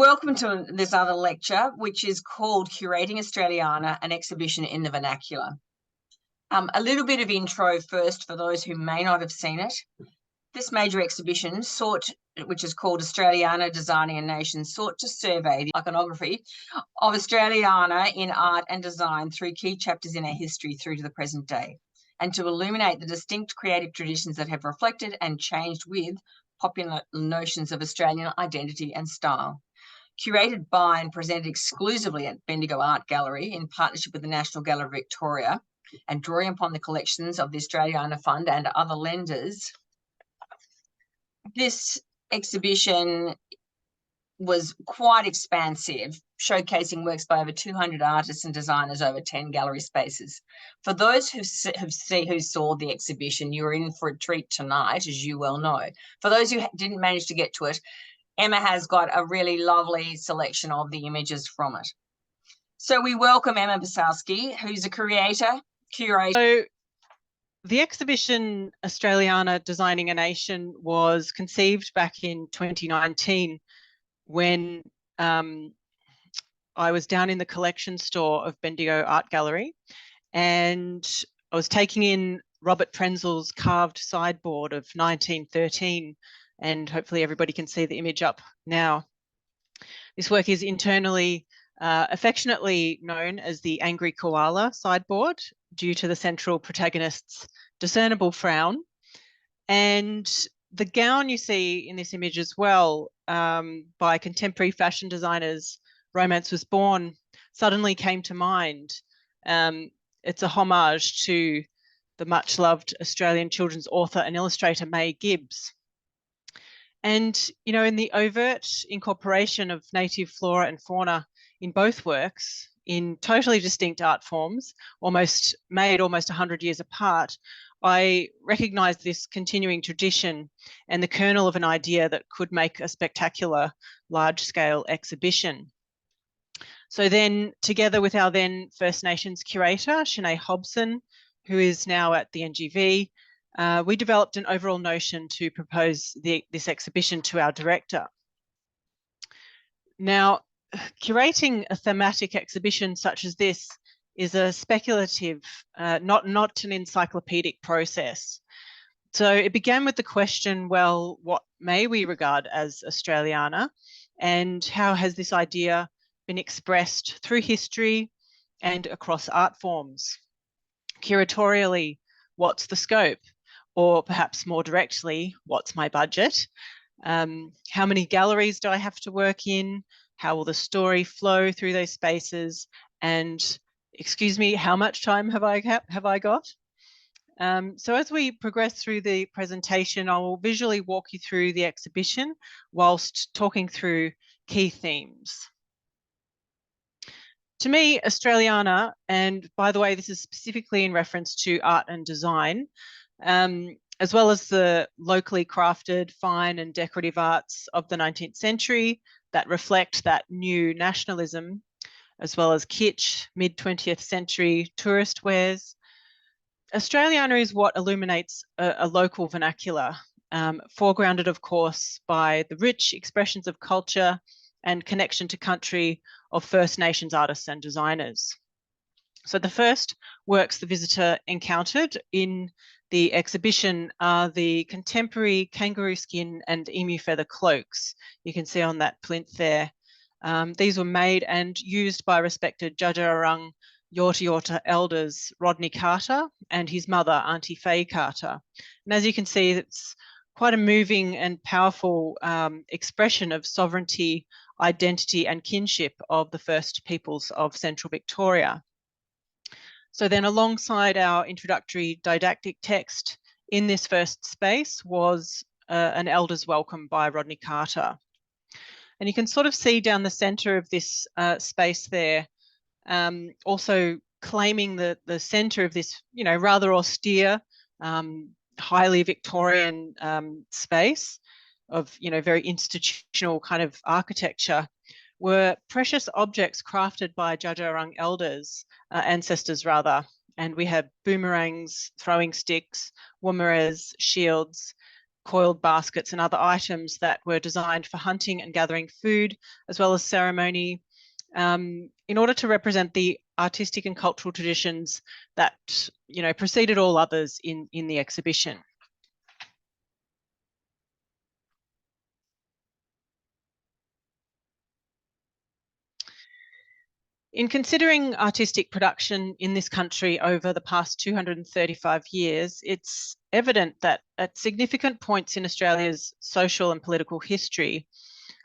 Welcome to this other lecture, which is called Curating Australiana, an exhibition in the vernacular. A little bit of intro first for those who may not have seen it. This major exhibition which is called Australiana, Designing a Nation, sought to survey the iconography of Australiana in art and design through key chapters in our history through to the present day, and to illuminate the distinct creative traditions that have reflected and changed with popular notions of Australian identity and style. Curated by and presented exclusively at Bendigo Art Gallery in partnership with the National Gallery Victoria, and drawing upon the collections of the Australiana Fund and other lenders, this exhibition was quite expansive, showcasing works by over 200 artists and designers over 10 gallery spaces. For those who saw the exhibition, you were in for a treat tonight, as you well know. For those who didn't manage to get to it, Emma has got a really lovely selection of the images from it. So we welcome Emma Busowsky, who's a curator. So the exhibition Australiana, Designing a Nation was conceived back in 2019 when I was down in the collection store of Bendigo Art Gallery, and I was taking in Robert Prenzel's carved sideboard of 1913. And hopefully everybody can see the image up now. This work is internally affectionately known as the Angry Koala sideboard, due to the central protagonist's discernible frown. And the gown you see in this image as well, by contemporary fashion designers, Romance Was Born, suddenly came to mind. It's a homage to the much loved Australian children's author and illustrator May Gibbs. And, you know, in the overt incorporation of native flora and fauna in both works, in totally distinct art forms, made almost 100 years apart, I recognised this continuing tradition and the kernel of an idea that could make a spectacular large-scale exhibition. So then, together with our then First Nations curator, Sinead Hobson, who is now at the NGV, we developed an overall notion to propose this exhibition to our director. Now, curating a thematic exhibition such as this is a speculative, not an encyclopedic process. So it began with the question, well, what may we regard as Australiana, and how has this idea been expressed through history and across art forms? Curatorially, what's the scope? Or perhaps more directly, what's my budget? How many galleries do I have to work in? How will the story flow through those spaces? And excuse me, how much time have I got? So as we progress through the presentation, I will visually walk you through the exhibition whilst talking through key themes. To me, Australiana, and by the way, this is specifically in reference to art and design, as well as the locally crafted, fine and decorative arts of the 19th century that reflect that new nationalism, as well as kitsch, mid-20th century tourist wares. Australiana is what illuminates a local vernacular, foregrounded, of course, by the rich expressions of culture and connection to country of First Nations artists and designers. So the first works the visitor encountered in the exhibition are the contemporary kangaroo skin and emu feather cloaks. You can see on that plinth there. These were made and used by respected Djadjarurrung Yorta Yorta elders Rodney Carter and his mother, Auntie Faye Carter. And as you can see, it's quite a moving and powerful expression of sovereignty, identity and kinship of the first peoples of central Victoria. So then alongside our introductory didactic text in this first space was an elder's welcome by Rodney Carter. And you can sort of see down the centre of this space there, also claiming the centre of this, you know, rather austere, highly Victorian space of, you know, very institutional kind of architecture, were precious objects crafted by Djadjarurrung elders, ancestors rather. And we have boomerangs, throwing sticks, woomerares, shields, coiled baskets and other items that were designed for hunting and gathering food, as well as ceremony, in order to represent the artistic and cultural traditions that, you know, preceded all others in the exhibition. In considering artistic production in this country over the past 235 years, it's evident that at significant points in Australia's social and political history,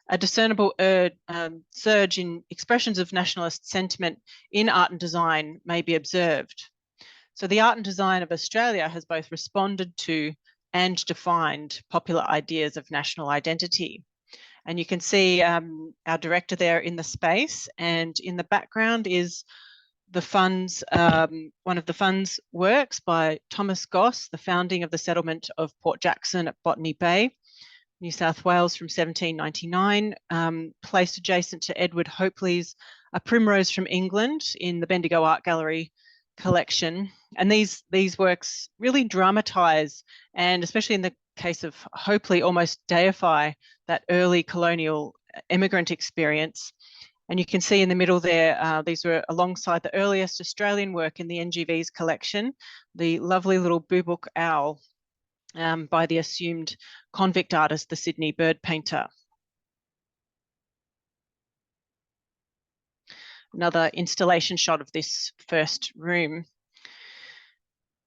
a discernible surge in expressions of nationalist sentiment in art and design may be observed. So the art and design of Australia has both responded to and defined popular ideas of national identity. And you can see our director there in the space, and in the background is the Fund's, one of the Fund's works by Thomas Goss, the founding of the settlement of Port Jackson at Botany Bay, New South Wales from 1799, placed adjacent to Edward Hopeley's A Primrose from England in the Bendigo Art Gallery collection. And these works really dramatise, and especially in the case of Hopeley, almost deify that early colonial immigrant experience. And you can see in the middle there, these were alongside the earliest Australian work in the NGV's collection, the lovely little boobook owl by the assumed convict artist, the Sydney bird painter. Another installation shot of this first room.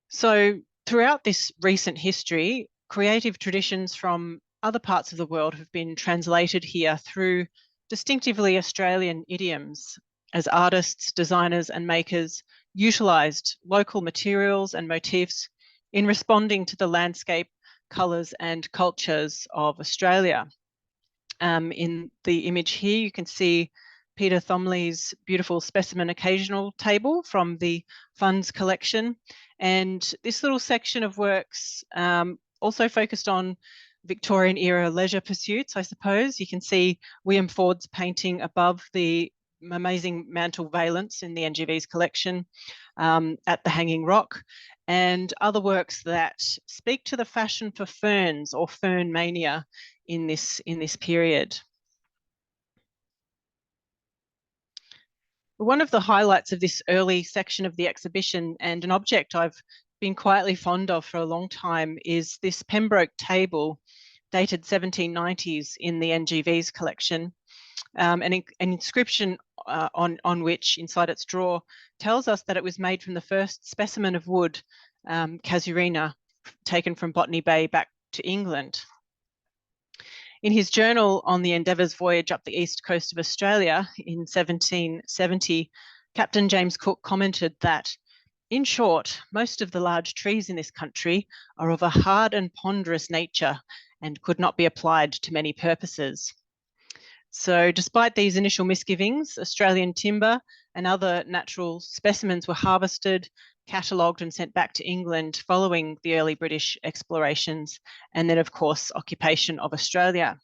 So throughout this recent history, creative traditions from other parts of the world have been translated here through distinctively Australian idioms as artists, designers and makers utilised local materials and motifs in responding to the landscape, colours and cultures of Australia. In the image here, you can see Peter Thomley's beautiful specimen occasional table from the Fund's collection. And this little section of works also focused on Victorian era leisure pursuits, I suppose. You can see William Ford's painting above the amazing mantle valance in the NGV's collection at the Hanging Rock, and other works that speak to the fashion for ferns or fern mania in this period. One of the highlights of this early section of the exhibition, and an object I've been quietly fond of for a long time, is this Pembroke table dated 1790s in the NGV's collection. An inscription on which, inside its drawer, tells us that it was made from the first specimen of wood, casuarina, taken from Botany Bay back to England. In his journal on the Endeavour's voyage up the east coast of Australia in 1770, Captain James Cook commented that, in short, most of the large trees in this country are of a hard and ponderous nature and could not be applied to many purposes. So despite these initial misgivings, Australian timber and other natural specimens were harvested, catalogued and sent back to England following the early British explorations, and then of course occupation of Australia.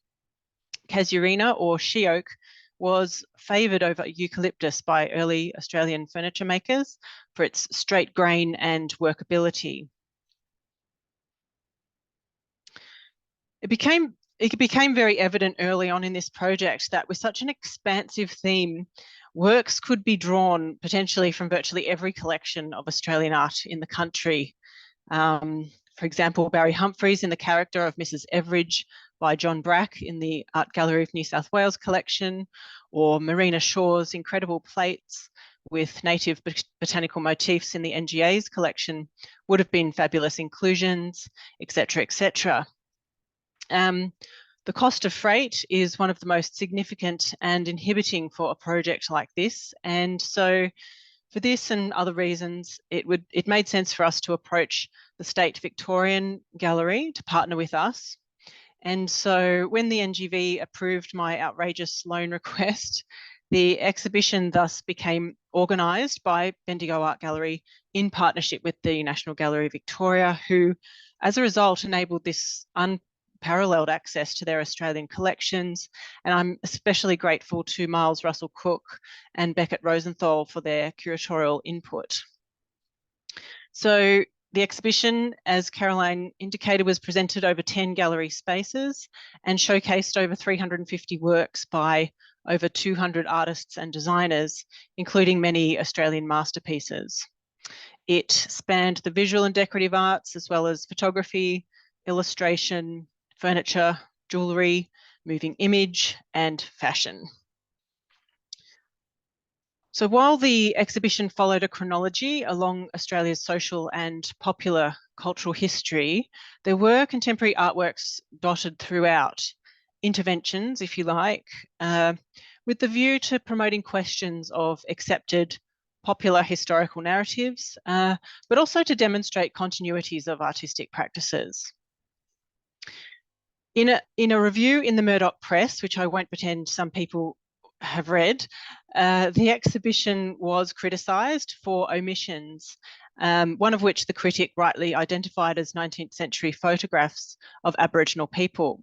Casuarina or she oak was favoured over eucalyptus by early Australian furniture makers for its straight grain and workability. It became very evident early on in this project that with such an expansive theme, works could be drawn potentially from virtually every collection of Australian art in the country. For example, Barry Humphries in the character of Mrs. Everidge by John Brack in the Art Gallery of New South Wales collection, or Marina Shaw's incredible plates with native botanical motifs in the NGA's collection would have been fabulous inclusions, etc., etc. The cost of freight is one of the most significant and inhibiting for a project like this. And so for this and other reasons, it made sense for us to approach the State Victorian Gallery to partner with us. And so when the NGV approved my outrageous loan request, the exhibition thus became organised by Bendigo Art Gallery in partnership with the National Gallery of Victoria, who, as a result, enabled this unparalleled access to their Australian collections. And I'm especially grateful to Miles Russell Cook and Beckett Rosenthal for their curatorial input. So The exhibition, as Caroline indicated, was presented over 10 gallery spaces and showcased over 350 works by over 200 artists and designers, including many Australian masterpieces. It spanned the visual and decorative arts, as well as photography, illustration, furniture, jewellery, moving image, and fashion. So while the exhibition followed a chronology along Australia's social and popular cultural history, there were contemporary artworks dotted throughout, interventions, if you like, with the view to promoting questions of accepted popular historical narratives, but also to demonstrate continuities of artistic practices. In a review in the Murdoch Press, which I won't pretend some people have read, the exhibition was criticised for omissions, one of which the critic rightly identified as 19th century photographs of Aboriginal people.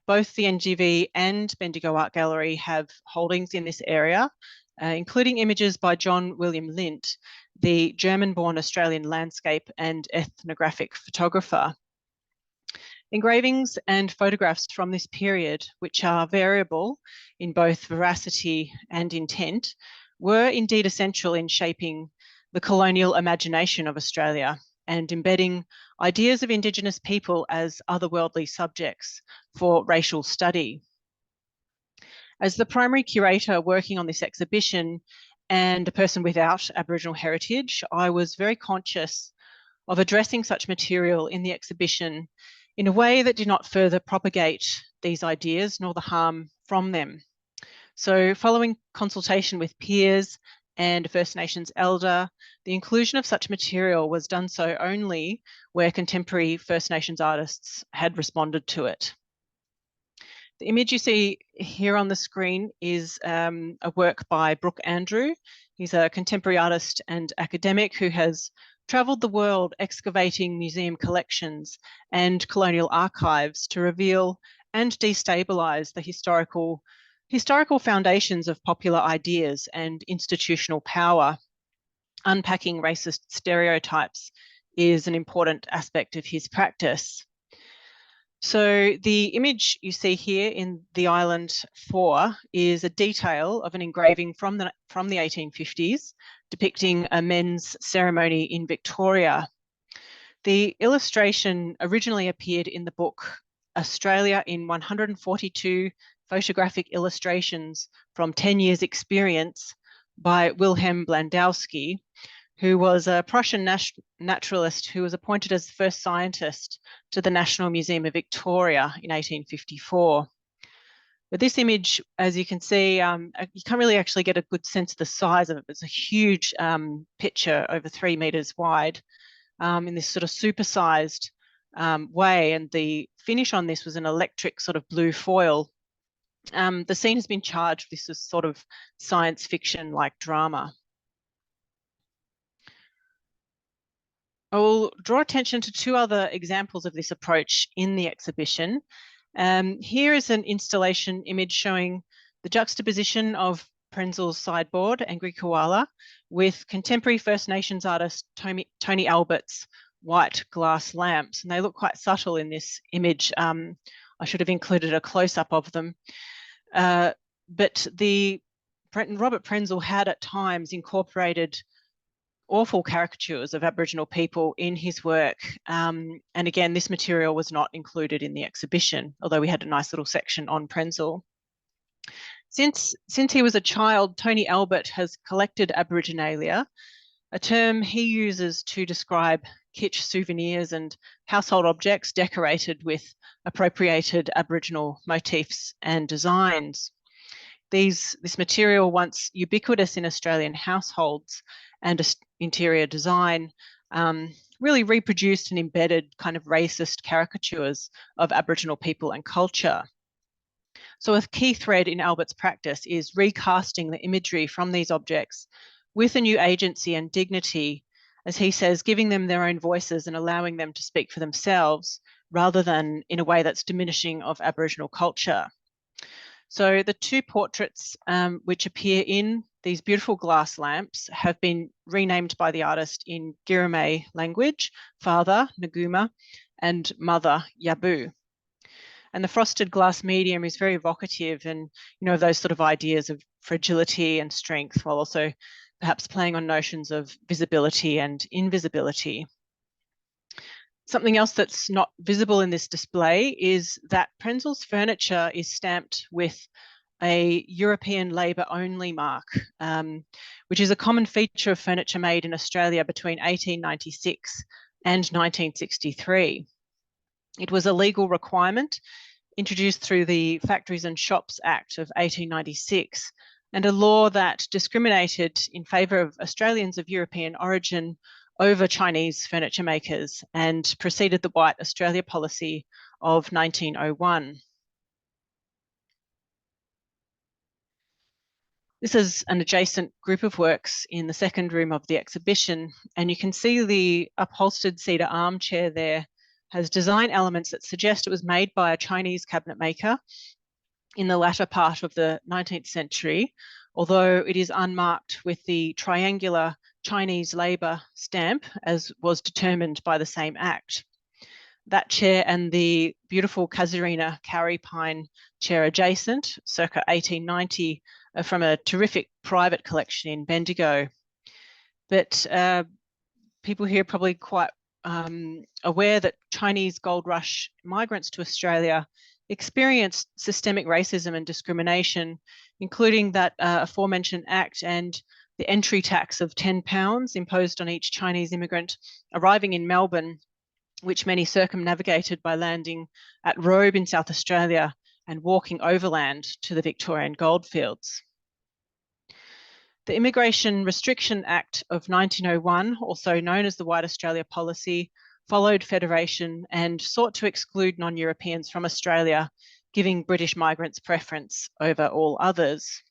Both the NGV and Bendigo Art Gallery have holdings in this area, including images by John William Lindt, the German-born Australian landscape and ethnographic photographer. Engravings and photographs from this period, which are variable in both veracity and intent, were indeed essential in shaping the colonial imagination of Australia and embedding ideas of Indigenous people as otherworldly subjects for racial study. As the primary curator working on this exhibition and a person without Aboriginal heritage, I was very conscious of addressing such material in the exhibition in a way that did not further propagate these ideas nor the harm from them. So following consultation with peers and a First Nations elder, the inclusion of such material was done so only where contemporary First Nations artists had responded to it. The image you see here on the screen is a work by Brooke Andrew. He's a contemporary artist and academic who has travelled the world excavating museum collections and colonial archives to reveal and destabilise the historical foundations of popular ideas and institutional power. Unpacking racist stereotypes is an important aspect of his practice. So the image you see here in the Island 4 is a detail of an engraving from the 1850s depicting a men's ceremony in Victoria. The illustration originally appeared in the book Australia in 142 Photographic Illustrations from 10 Years' Experience by Wilhelm Blandowski, who was a Prussian naturalist who was appointed as the first scientist to the National Museum of Victoria in 1854. But this image, as you can see, you can't really actually get a good sense of the size of it. It's a huge picture over 3 meters wide in this sort of supersized way. And the finish on this was an electric sort of blue foil. The scene has been charged with this sort of science fiction-like drama. I will draw attention to 2 other examples of this approach in the exhibition. Here is an installation image showing the juxtaposition of Prenzel's sideboard, Angry Koala, with contemporary First Nations artist Tony Albert's white glass lamps. And they look quite subtle in this image. I should have included a close-up of them. But Robert Prenzel had at times incorporated awful caricatures of Aboriginal people in his work. And again, this material was not included in the exhibition, although we had a nice little section on Prenzel. Since he was a child, Tony Albert has collected Aboriginalia, a term he uses to describe kitsch souvenirs and household objects decorated with appropriated Aboriginal motifs and designs. This material, once ubiquitous in Australian households and interior design, really reproduced and embedded kind of racist caricatures of Aboriginal people and culture. So a key thread in Albert's practice is recasting the imagery from these objects with a new agency and dignity, as he says, giving them their own voices and allowing them to speak for themselves, rather than in a way that's diminishing of Aboriginal culture. So the 2 portraits which appear in these beautiful glass lamps have been renamed by the artist in Girame language, father, Nguma, and mother, Yabu. And the frosted glass medium is very evocative and, those sort of ideas of fragility and strength, while also perhaps playing on notions of visibility and invisibility. Something else that's not visible in this display is that Prenzel's furniture is stamped with a European labour only mark, which is a common feature of furniture made in Australia between 1896 and 1963. It was a legal requirement introduced through the Factories and Shops Act of 1896, and a law that discriminated in favour of Australians of European origin over Chinese furniture makers and preceded the White Australia policy of 1901. This is an adjacent group of works in the second room of the exhibition, and you can see the upholstered cedar armchair there has design elements that suggest it was made by a Chinese cabinet maker in the latter part of the 19th century, although it is unmarked with the triangular Chinese labour stamp as was determined by the same act. That chair and the beautiful Casuarina Kauri pine chair adjacent, circa 1890, are from a terrific private collection in Bendigo. But people here are probably quite aware that Chinese gold rush migrants to Australia experienced systemic racism and discrimination, including that aforementioned act and the entry tax of £10 imposed on each Chinese immigrant arriving in Melbourne, which many circumnavigated by landing at Robe in South Australia and walking overland to the Victorian goldfields. The Immigration Restriction Act of 1901, also known as the White Australia Policy, followed federation and sought to exclude non-Europeans from Australia, giving British migrants preference over all others.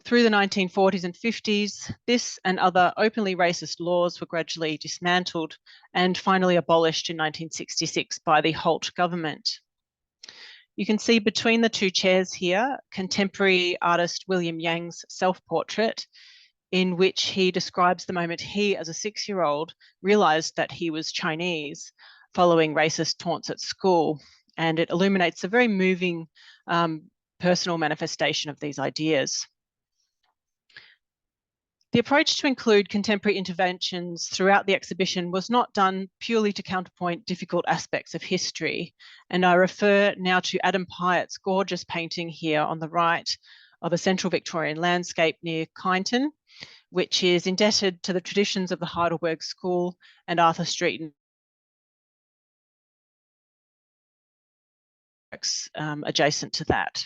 Through the 1940s and 50s, this and other openly racist laws were gradually dismantled and finally abolished in 1966 by the Holt government. You can see between the two chairs here, contemporary artist William Yang's self-portrait, in which he describes the moment he, as a 6-year-old, realised that he was Chinese following racist taunts at school. And it illuminates a very moving personal manifestation of these ideas. The approach to include contemporary interventions throughout the exhibition was not done purely to counterpoint difficult aspects of history, and I refer now to Adam Pyatt's gorgeous painting here on the right of a central Victorian landscape near Kyneton, which is indebted to the traditions of the Heidelberg School and Arthur Street adjacent to that.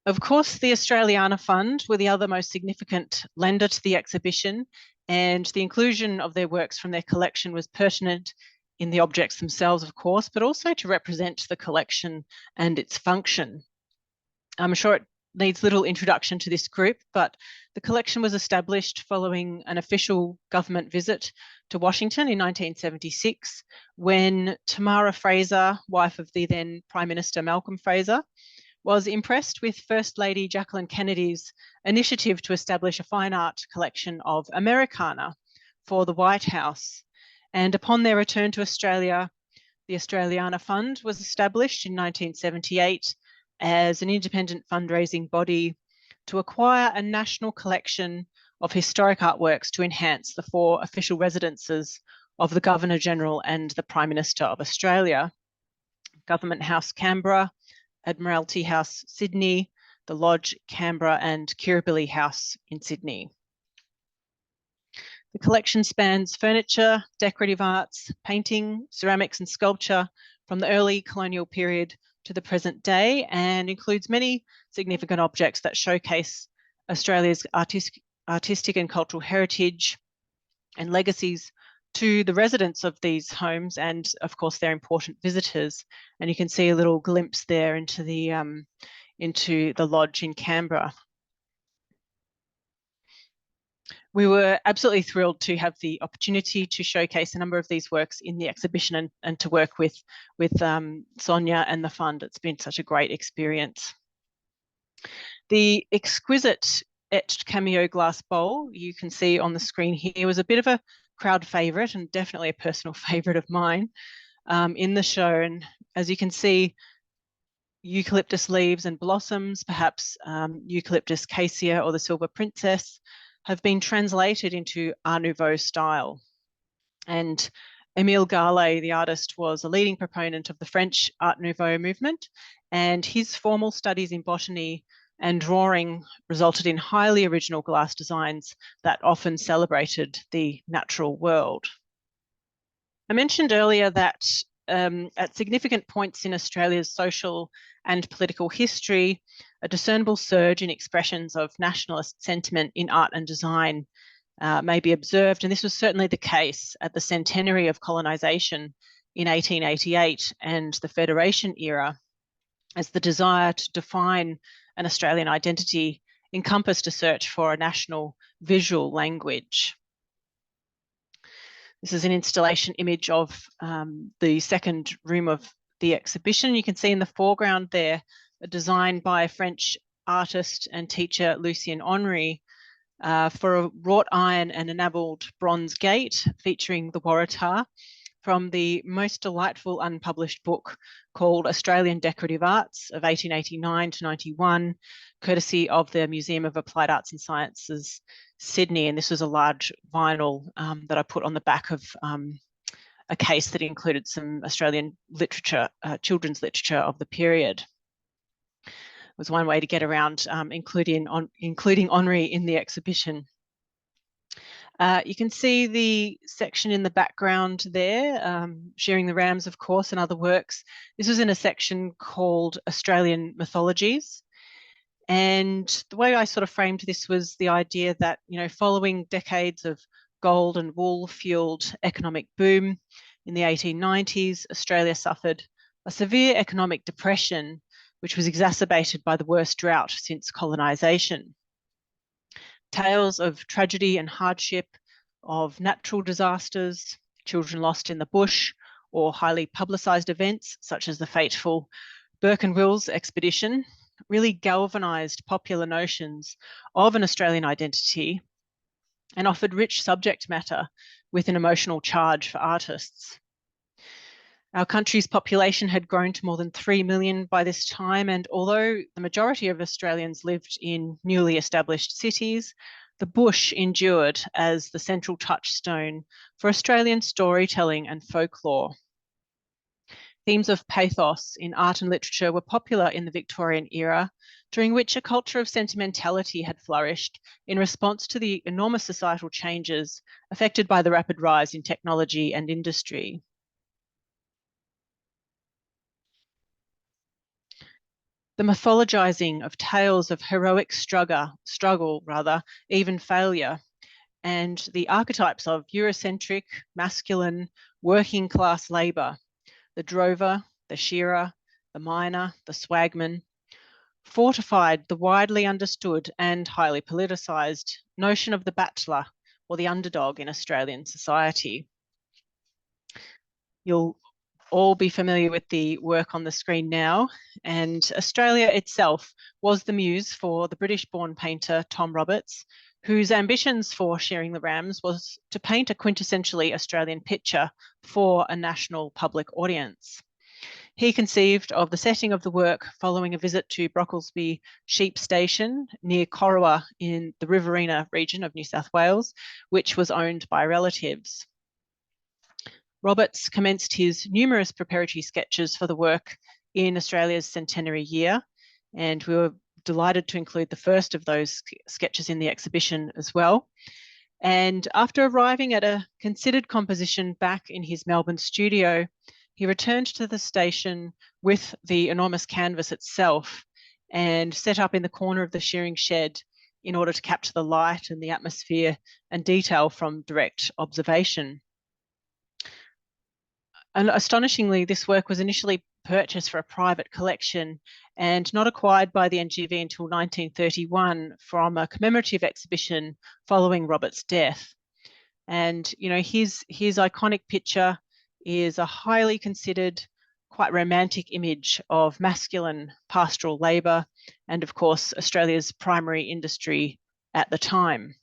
Of course, the Australiana Fund were the other most significant lender to the exhibition, and the inclusion of their works from their collection was pertinent in the objects themselves, of course, but also to represent the collection and its function. I'm sure it needs little introduction to this group, but the collection was established following an official government visit to Washington in 1976, when Tamara Fraser, wife of the then Prime Minister Malcolm Fraser, was impressed with First Lady Jacqueline Kennedy's initiative to establish a fine art collection of Americana for the White House. And upon their return to Australia, the Australiana Fund was established in 1978 as an independent fundraising body to acquire a national collection of historic artworks to enhance the 4 official residences of the Governor-General and the Prime Minister of Australia: Government House, Canberra, Admiralty House, Sydney, the Lodge, Canberra, and Kirribilli House in Sydney. The collection spans furniture, decorative arts, painting, ceramics and sculpture from the early colonial period to the present day, and includes many significant objects that showcase Australia's artistic and cultural heritage and legacies to the residents of these homes, and of course their important visitors. And you can see a little glimpse there into the lodge in Canberra. We were absolutely thrilled to have the opportunity to showcase a number of these works in the exhibition and to work with Sonia and the fund. It's been such a great experience. The exquisite etched cameo glass bowl you can see on the screen here was a bit of a crowd favourite and definitely a personal favourite of mine in the show. And as you can see, eucalyptus leaves and blossoms, perhaps eucalyptus cassia or the silver princess, have been translated into Art Nouveau style. And Émile Gallé, the artist, was a leading proponent of the French Art Nouveau movement, and his formal studies in botany and drawing resulted in highly original glass designs that often celebrated the natural world. I mentioned earlier that at significant points in Australia's social and political history, a discernible surge in expressions of nationalist sentiment in art and design may be observed, and this was certainly the case at the centenary of colonisation in 1888 and the Federation era, as the desire to define an Australian identity encompassed a search for a national visual language. This is an installation image of the second room of the exhibition. You can see in the foreground there a design by a French artist and teacher, Lucien Henry, for a wrought iron and enamelled bronze gate featuring the Waratah from the most delightful unpublished book called Australian Decorative Arts of 1889 to 91, courtesy of the Museum of Applied Arts and Sciences, Sydney. And this was a large vinyl that I put on the back of a case that included some Australian literature, children's literature of the period. It was one way to get around including Henri in the exhibition. You can see the section in the background there, Sharing the Rams, of course, and other works. This was in a section called Australian Mythologies. And the way I sort of framed this was the idea that, you know, following decades of gold and wool fueled economic boom in the 1890s, Australia suffered a severe economic depression, which was exacerbated by the worst drought since colonisation. Tales of tragedy and hardship, of natural disasters, children lost in the bush, or highly publicised events such as the fateful Burke and Wills expedition really galvanised popular notions of an Australian identity and offered rich subject matter with an emotional charge for artists. Our country's population had grown to more than 3 million by this time, and although the majority of Australians lived in newly established cities, the bush endured as the central touchstone for Australian storytelling and folklore. Themes of pathos in art and literature were popular in the Victorian era, during which a culture of sentimentality had flourished in response to the enormous societal changes affected by the rapid rise in technology and industry. The mythologizing of tales of heroic struggle, even failure, and the archetypes of Eurocentric, masculine, working class labour, the drover, the shearer, the miner, the swagman, fortified the widely understood and highly politicised notion of the bachelor or the underdog in Australian society. You'll all be familiar with the work on the screen now, and Australia itself was the muse for the British-born painter Tom Roberts, whose ambitions for Sharing the Rams was to paint a quintessentially Australian picture for a national public audience. He conceived of the setting of the work following a visit to Brocklesby Sheep Station near Corowa in the Riverina region of New South Wales, which was owned by relatives. Roberts commenced his numerous preparatory sketches for the work in Australia's centenary year, and we were delighted to include the first of those sketches in the exhibition as well. And after arriving at a considered composition back in his Melbourne studio, he returned to the station with the enormous canvas itself and set up in the corner of the shearing shed in order to capture the light and the atmosphere and detail from direct observation. And astonishingly, this work was initially purchased for a private collection and not acquired by the NGV until 1931 from a commemorative exhibition following Robert's death. And, you know, his iconic picture is a highly considered, quite romantic image of masculine pastoral labour and, of course, Australia's primary industry at the time.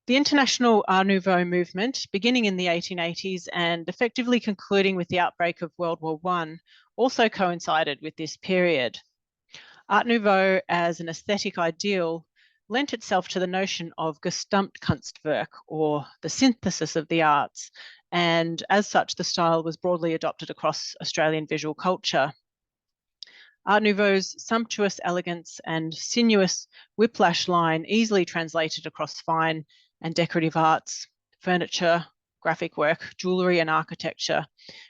The international Art Nouveau movement, beginning in the 1880s and effectively concluding with the outbreak of World War I, also coincided with this period. Art Nouveau as an aesthetic ideal lent itself to the notion of Gesamtkunstwerk, or the synthesis of the arts, and as such, the style was broadly adopted across Australian visual culture. Art Nouveau's sumptuous elegance and sinuous whiplash line easily translated across fine and decorative arts, furniture, graphic work, jewellery and architecture,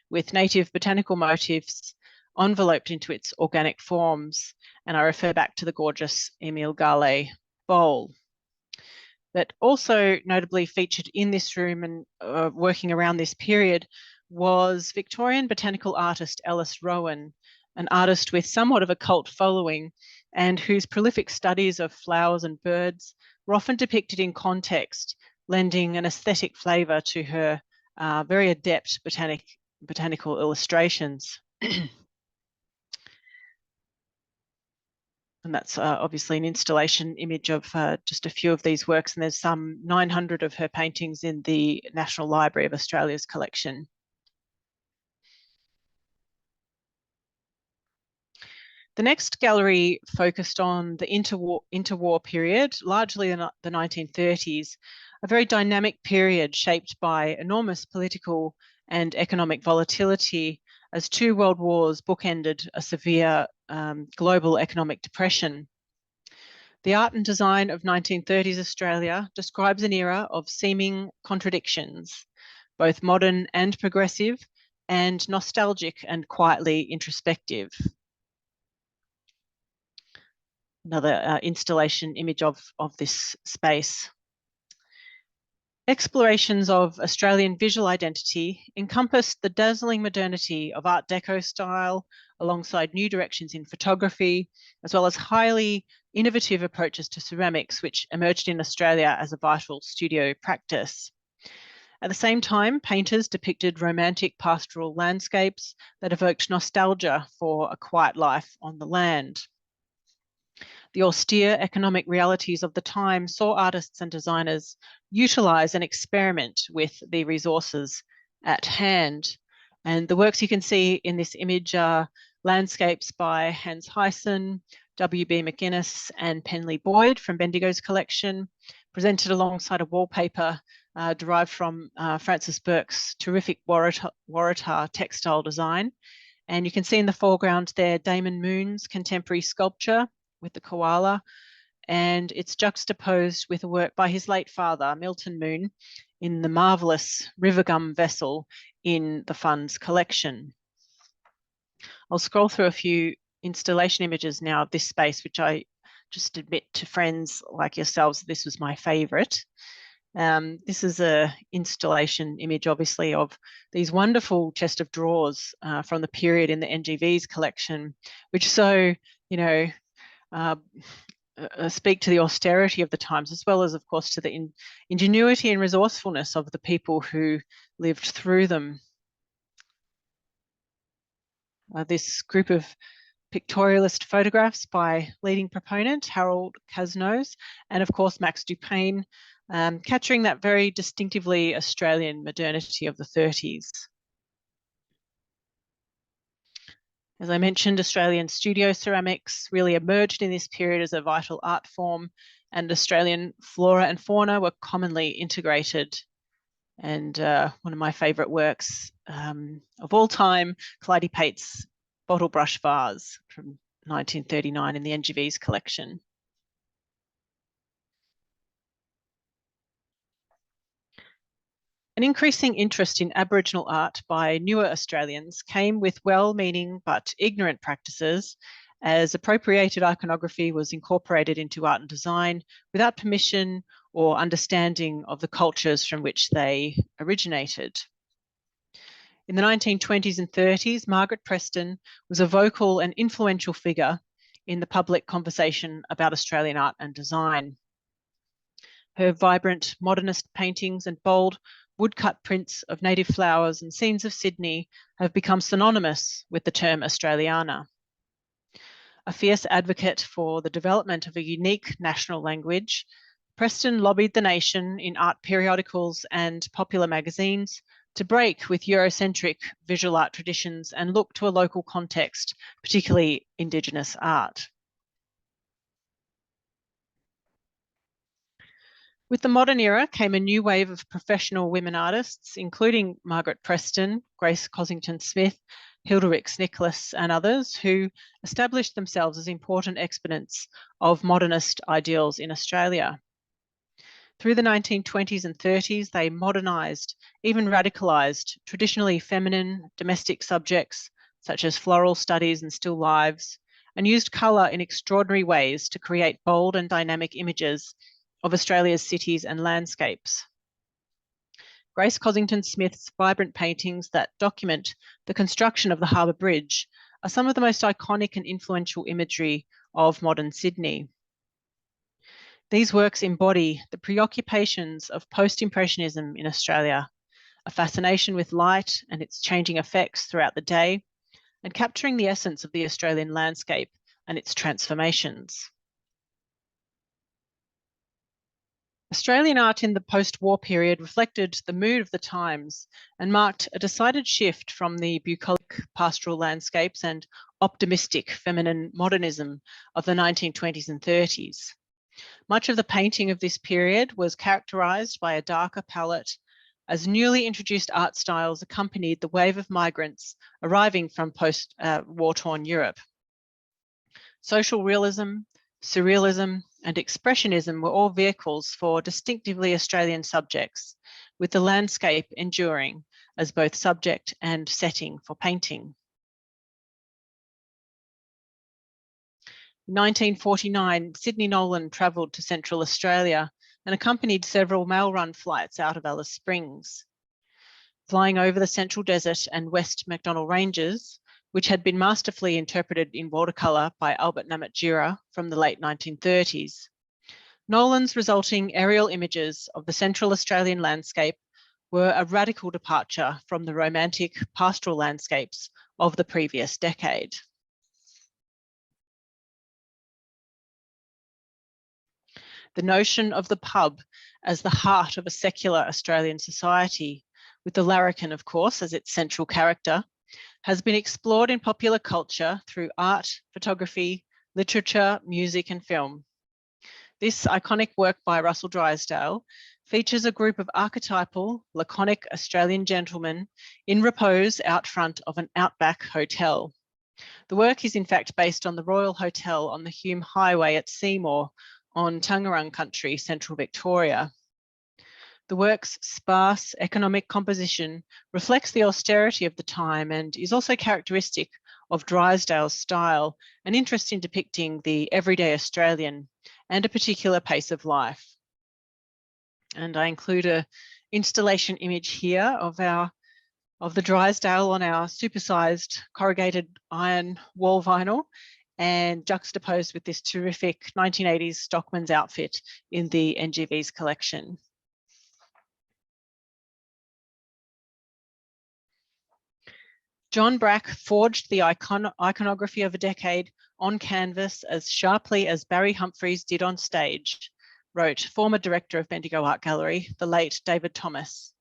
with native botanical motifs enveloped into its organic forms. And I refer back to the gorgeous Emile Gallé bowl. But also notably featured in this room and working around this period was Victorian botanical artist Ellis Rowan, an artist with somewhat of a cult following and whose prolific studies of flowers and birds were often depicted in context, lending an aesthetic flavour to her very adept botanical illustrations. And that's obviously an installation image of just a few of these works, and there's some 900 of her paintings in the National Library of Australia's collection. The next gallery focused on the interwar period, largely in the 1930s, a very dynamic period shaped by enormous political and economic volatility as two world wars bookended a severe global economic depression. The art and design of 1930s Australia describes an era of seeming contradictions, both modern and progressive, and nostalgic and quietly introspective. Another installation image of this space. Explorations of Australian visual identity encompassed the dazzling modernity of Art Deco style, alongside new directions in photography, as well as highly innovative approaches to ceramics, which emerged in Australia as a vital studio practice. At the same time, painters depicted romantic pastoral landscapes that evoked nostalgia for a quiet life on the land. The austere economic realities of the time saw artists and designers utilise and experiment with the resources at hand. And the works you can see in this image are landscapes by Hans Hyson, W.B. McGuinness and Penley Boyd from Bendigo's collection, presented alongside a wallpaper derived from Francis Burke's terrific Waratah textile design. And you can see in the foreground there Damon Moon's contemporary sculpture with the koala, and it's juxtaposed with a work by his late father, Milton Moon, in the marvellous river gum vessel in the Fund's collection. I'll scroll through a few installation images now of this space, which I just admit to friends like yourselves, this was my favourite. This is an installation image, obviously, of these wonderful chest of drawers from the period in the NGV's collection, which so, you know, speak to the austerity of the times, as well as, of course, to the ingenuity and resourcefulness of the people who lived through them. This group of pictorialist photographs by leading proponent Harold Kasnose and, of course, Max Dupain, capturing that very distinctively Australian modernity of the 30s. As I mentioned, Australian studio ceramics really emerged in this period as a vital art form, and Australian flora and fauna were commonly integrated. And one of my favourite works of all time, Clyde Pate's bottle brush vase from 1939 in the NGV's collection. An increasing interest in Aboriginal art by newer Australians came with well-meaning but ignorant practices, as appropriated iconography was incorporated into art and design without permission or understanding of the cultures from which they originated. In the 1920s and 30s, Margaret Preston was a vocal and influential figure in the public conversation about Australian art and design. Her vibrant modernist paintings and bold woodcut prints of native flowers and scenes of Sydney have become synonymous with the term Australiana. A fierce advocate for the development of a unique national language, Preston lobbied the nation in art periodicals and popular magazines to break with Eurocentric visual art traditions and look to a local context, particularly Indigenous art. With the modern era came a new wave of professional women artists, including Margaret Preston, Grace Cossington-Smith, Hilda Rix-Nicholas and others, who established themselves as important exponents of modernist ideals in Australia. Through the 1920s and 30s, they modernised, even radicalised, traditionally feminine domestic subjects such as floral studies and still lives, and used colour in extraordinary ways to create bold and dynamic images of Australia's cities and landscapes. Grace Cossington-Smith's vibrant paintings that document the construction of the Harbour Bridge are some of the most iconic and influential imagery of modern Sydney. These works embody the preoccupations of post-impressionism in Australia, a fascination with light and its changing effects throughout the day, and capturing the essence of the Australian landscape and its transformations. Australian art in the post-war period reflected the mood of the times and marked a decided shift from the bucolic pastoral landscapes and optimistic feminine modernism of the 1920s and 30s. Much of the painting of this period was characterised by a darker palette as newly introduced art styles accompanied the wave of migrants arriving from post-war-torn Europe. Social realism, surrealism, and expressionism were all vehicles for distinctively Australian subjects, with the landscape enduring as both subject and setting for painting. In 1949, Sydney Nolan travelled to Central Australia and accompanied several mail-run flights out of Alice Springs. Flying over the Central Desert and West MacDonnell Ranges, which had been masterfully interpreted in watercolour by Albert Namatjira from the late 1930s. Nolan's resulting aerial images of the Central Australian landscape were a radical departure from the romantic pastoral landscapes of the previous decade. The notion of the pub as the heart of a secular Australian society, with the larrikin, of course, as its central character, has been explored in popular culture through art, photography, literature, music, and film. This iconic work by Russell Drysdale features a group of archetypal, laconic Australian gentlemen in repose out front of an outback hotel. The work is in fact based on the Royal Hotel on the Hume Highway at Seymour on Tangerang country, central Victoria. The work's sparse economic composition reflects the austerity of the time and is also characteristic of Drysdale's style, an interest in depicting the everyday Australian and a particular pace of life. And I include an installation image here of the Drysdale on our supersized corrugated iron wall vinyl, and juxtaposed with this terrific 1980s Stockman's outfit in the NGV's collection. John Brack forged the iconography of a decade on canvas as sharply as Barry Humphries did on stage, wrote former director of Bendigo Art Gallery, the late David Thomas.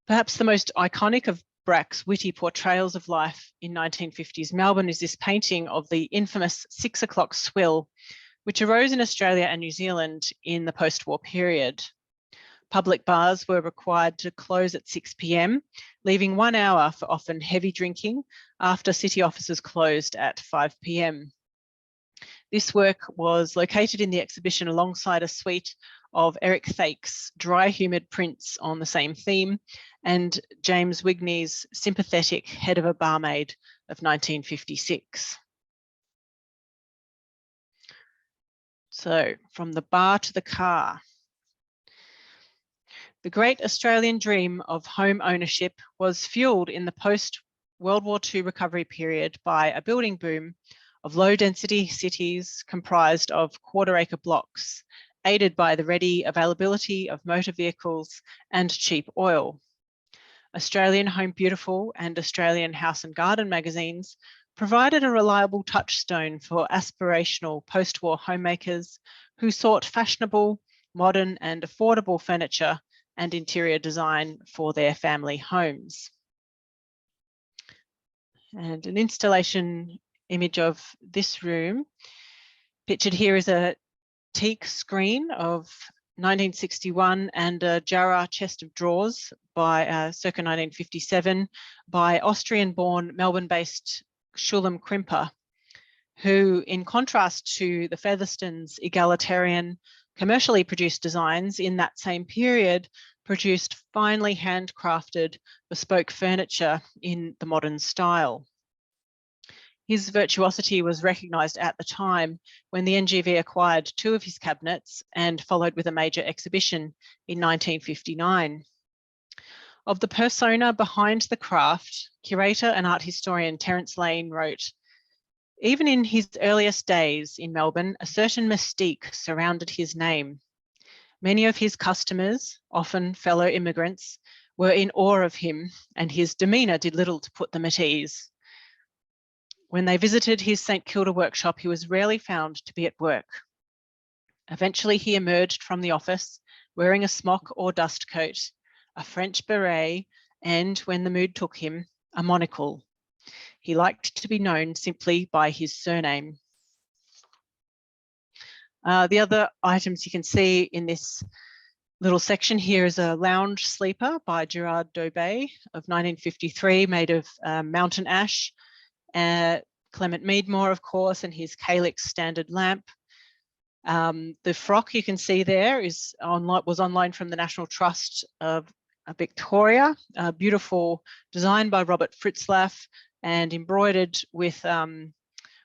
Perhaps the most iconic of Brack's witty portrayals of life in 1950s Melbourne is this painting of the infamous 6 o'clock swill, which arose in Australia and New Zealand in the post-war period. Public bars were required to close at 6 p.m, leaving 1 hour for often heavy drinking after city offices closed at 5 p.m. This work was located in the exhibition alongside a suite of Eric Thake's dry humid prints on the same theme and James Wigney's sympathetic Head of a Barmaid of 1956. So from the bar to the car. The great Australian dream of home ownership was fuelled in the post-World War II recovery period by a building boom of low-density cities comprised of quarter-acre blocks, aided by the ready availability of motor vehicles and cheap oil. Australian Home Beautiful and Australian House and Garden magazines provided a reliable touchstone for aspirational post-war homemakers who sought fashionable, modern and affordable furniture and interior design for their family homes. And an installation image of this room. Pictured here is a teak screen of 1961 and a Jarrah chest of drawers by circa 1957 by Austrian-born Melbourne-based Schulam Krimper, who, in contrast to the Featherstone's egalitarian, commercially produced designs in that same period, produced finely handcrafted bespoke furniture in the modern style. His virtuosity was recognised at the time when the NGV acquired 2 of his cabinets and followed with a major exhibition in 1959. Of the persona behind the craft, curator and art historian Terence Lane wrote, "Even in his earliest days in Melbourne, a certain mystique surrounded his name. Many of his customers, often fellow immigrants, were in awe of him, and his demeanour did little to put them at ease. When they visited his St Kilda workshop, he was rarely found to be at work. Eventually he emerged from the office wearing a smock or dust coat, a French beret, and, when the mood took him, a monocle. He liked to be known simply by his surname." The other items you can see in this little section here is a lounge sleeper by Gerard Daubet of 1953, made of mountain ash. Clement Meadmore, of course, and his Calyx standard lamp. The frock you can see there was on loan from the National Trust of Victoria, a beautiful design by Robert Fritzlaff and embroidered with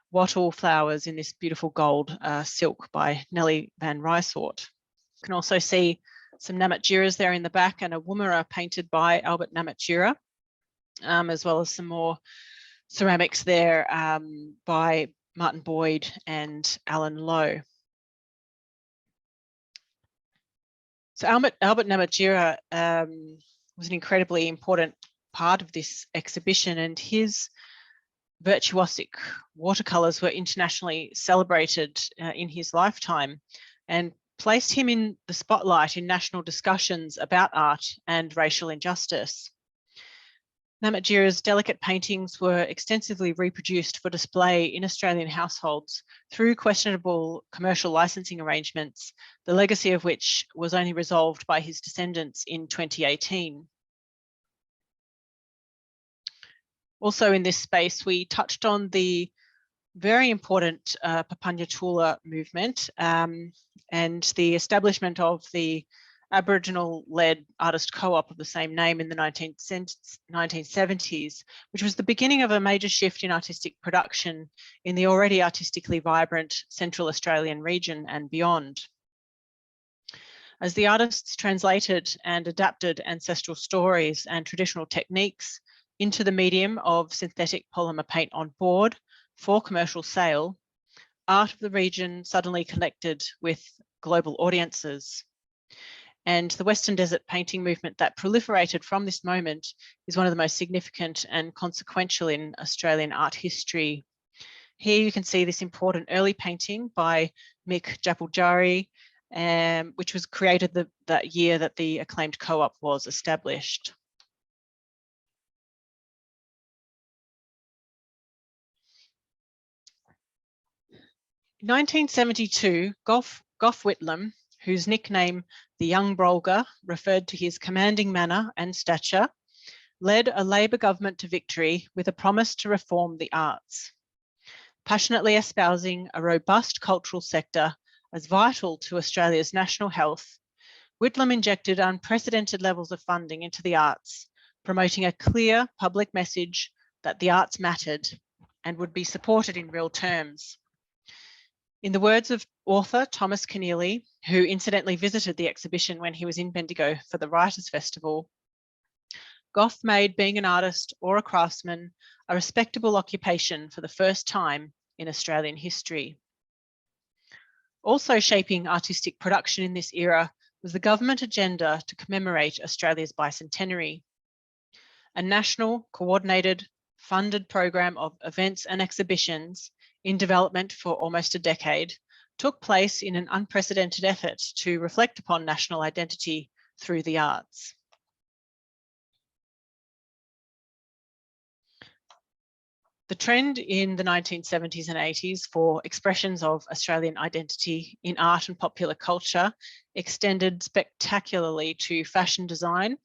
wattle flowers in this beautiful gold silk by Nellie Van Rysort. You can also see some Namatjuras there in the back and a Woomera painted by Albert Namatjura, as well as some more ceramics there by Martin Boyd and Alan Lowe. So Albert Namatjura was an incredibly important part of this exhibition, and his virtuosic watercolours were internationally celebrated in his lifetime and placed him in the spotlight in national discussions about art and racial injustice. Namatjura's delicate paintings were extensively reproduced for display in Australian households through questionable commercial licensing arrangements, the legacy of which was only resolved by his descendants in 2018. Also in this space, we touched on the very important Papunyatula movement and the establishment of the Aboriginal-led artist co-op of the same name in the 1970s, which was the beginning of a major shift in artistic production in the already artistically vibrant Central Australian region and beyond. As the artists translated and adapted ancestral stories and traditional techniques into the medium of synthetic polymer paint on board for commercial sale, art of the region suddenly connected with global audiences. And the Western Desert painting movement that proliferated from this moment is one of the most significant and consequential in Australian art history. Here you can see this important early painting by Mick Japuljari, which was created that year that the acclaimed co-op was established. In 1972, Gough Whitlam, whose nickname the Young Brolga referred to his commanding manner and stature, led a Labor government to victory with a promise to reform the arts. Passionately espousing a robust cultural sector as vital to Australia's national health, Whitlam injected unprecedented levels of funding into the arts, promoting a clear public message that the arts mattered and would be supported in real terms. In the words of author Thomas Keneally, who incidentally visited the exhibition when he was in Bendigo for the Writers' Festival, Gough made being an artist or a craftsman a respectable occupation for the first time in Australian history. Also shaping artistic production in this era was the government agenda to commemorate Australia's bicentenary. A national, coordinated, funded program of events and exhibitions in development for almost a decade took place in an unprecedented effort to reflect upon national identity through the arts. The trend in the 1970s and 80s for expressions of Australian identity in art and popular culture extended spectacularly to fashion design,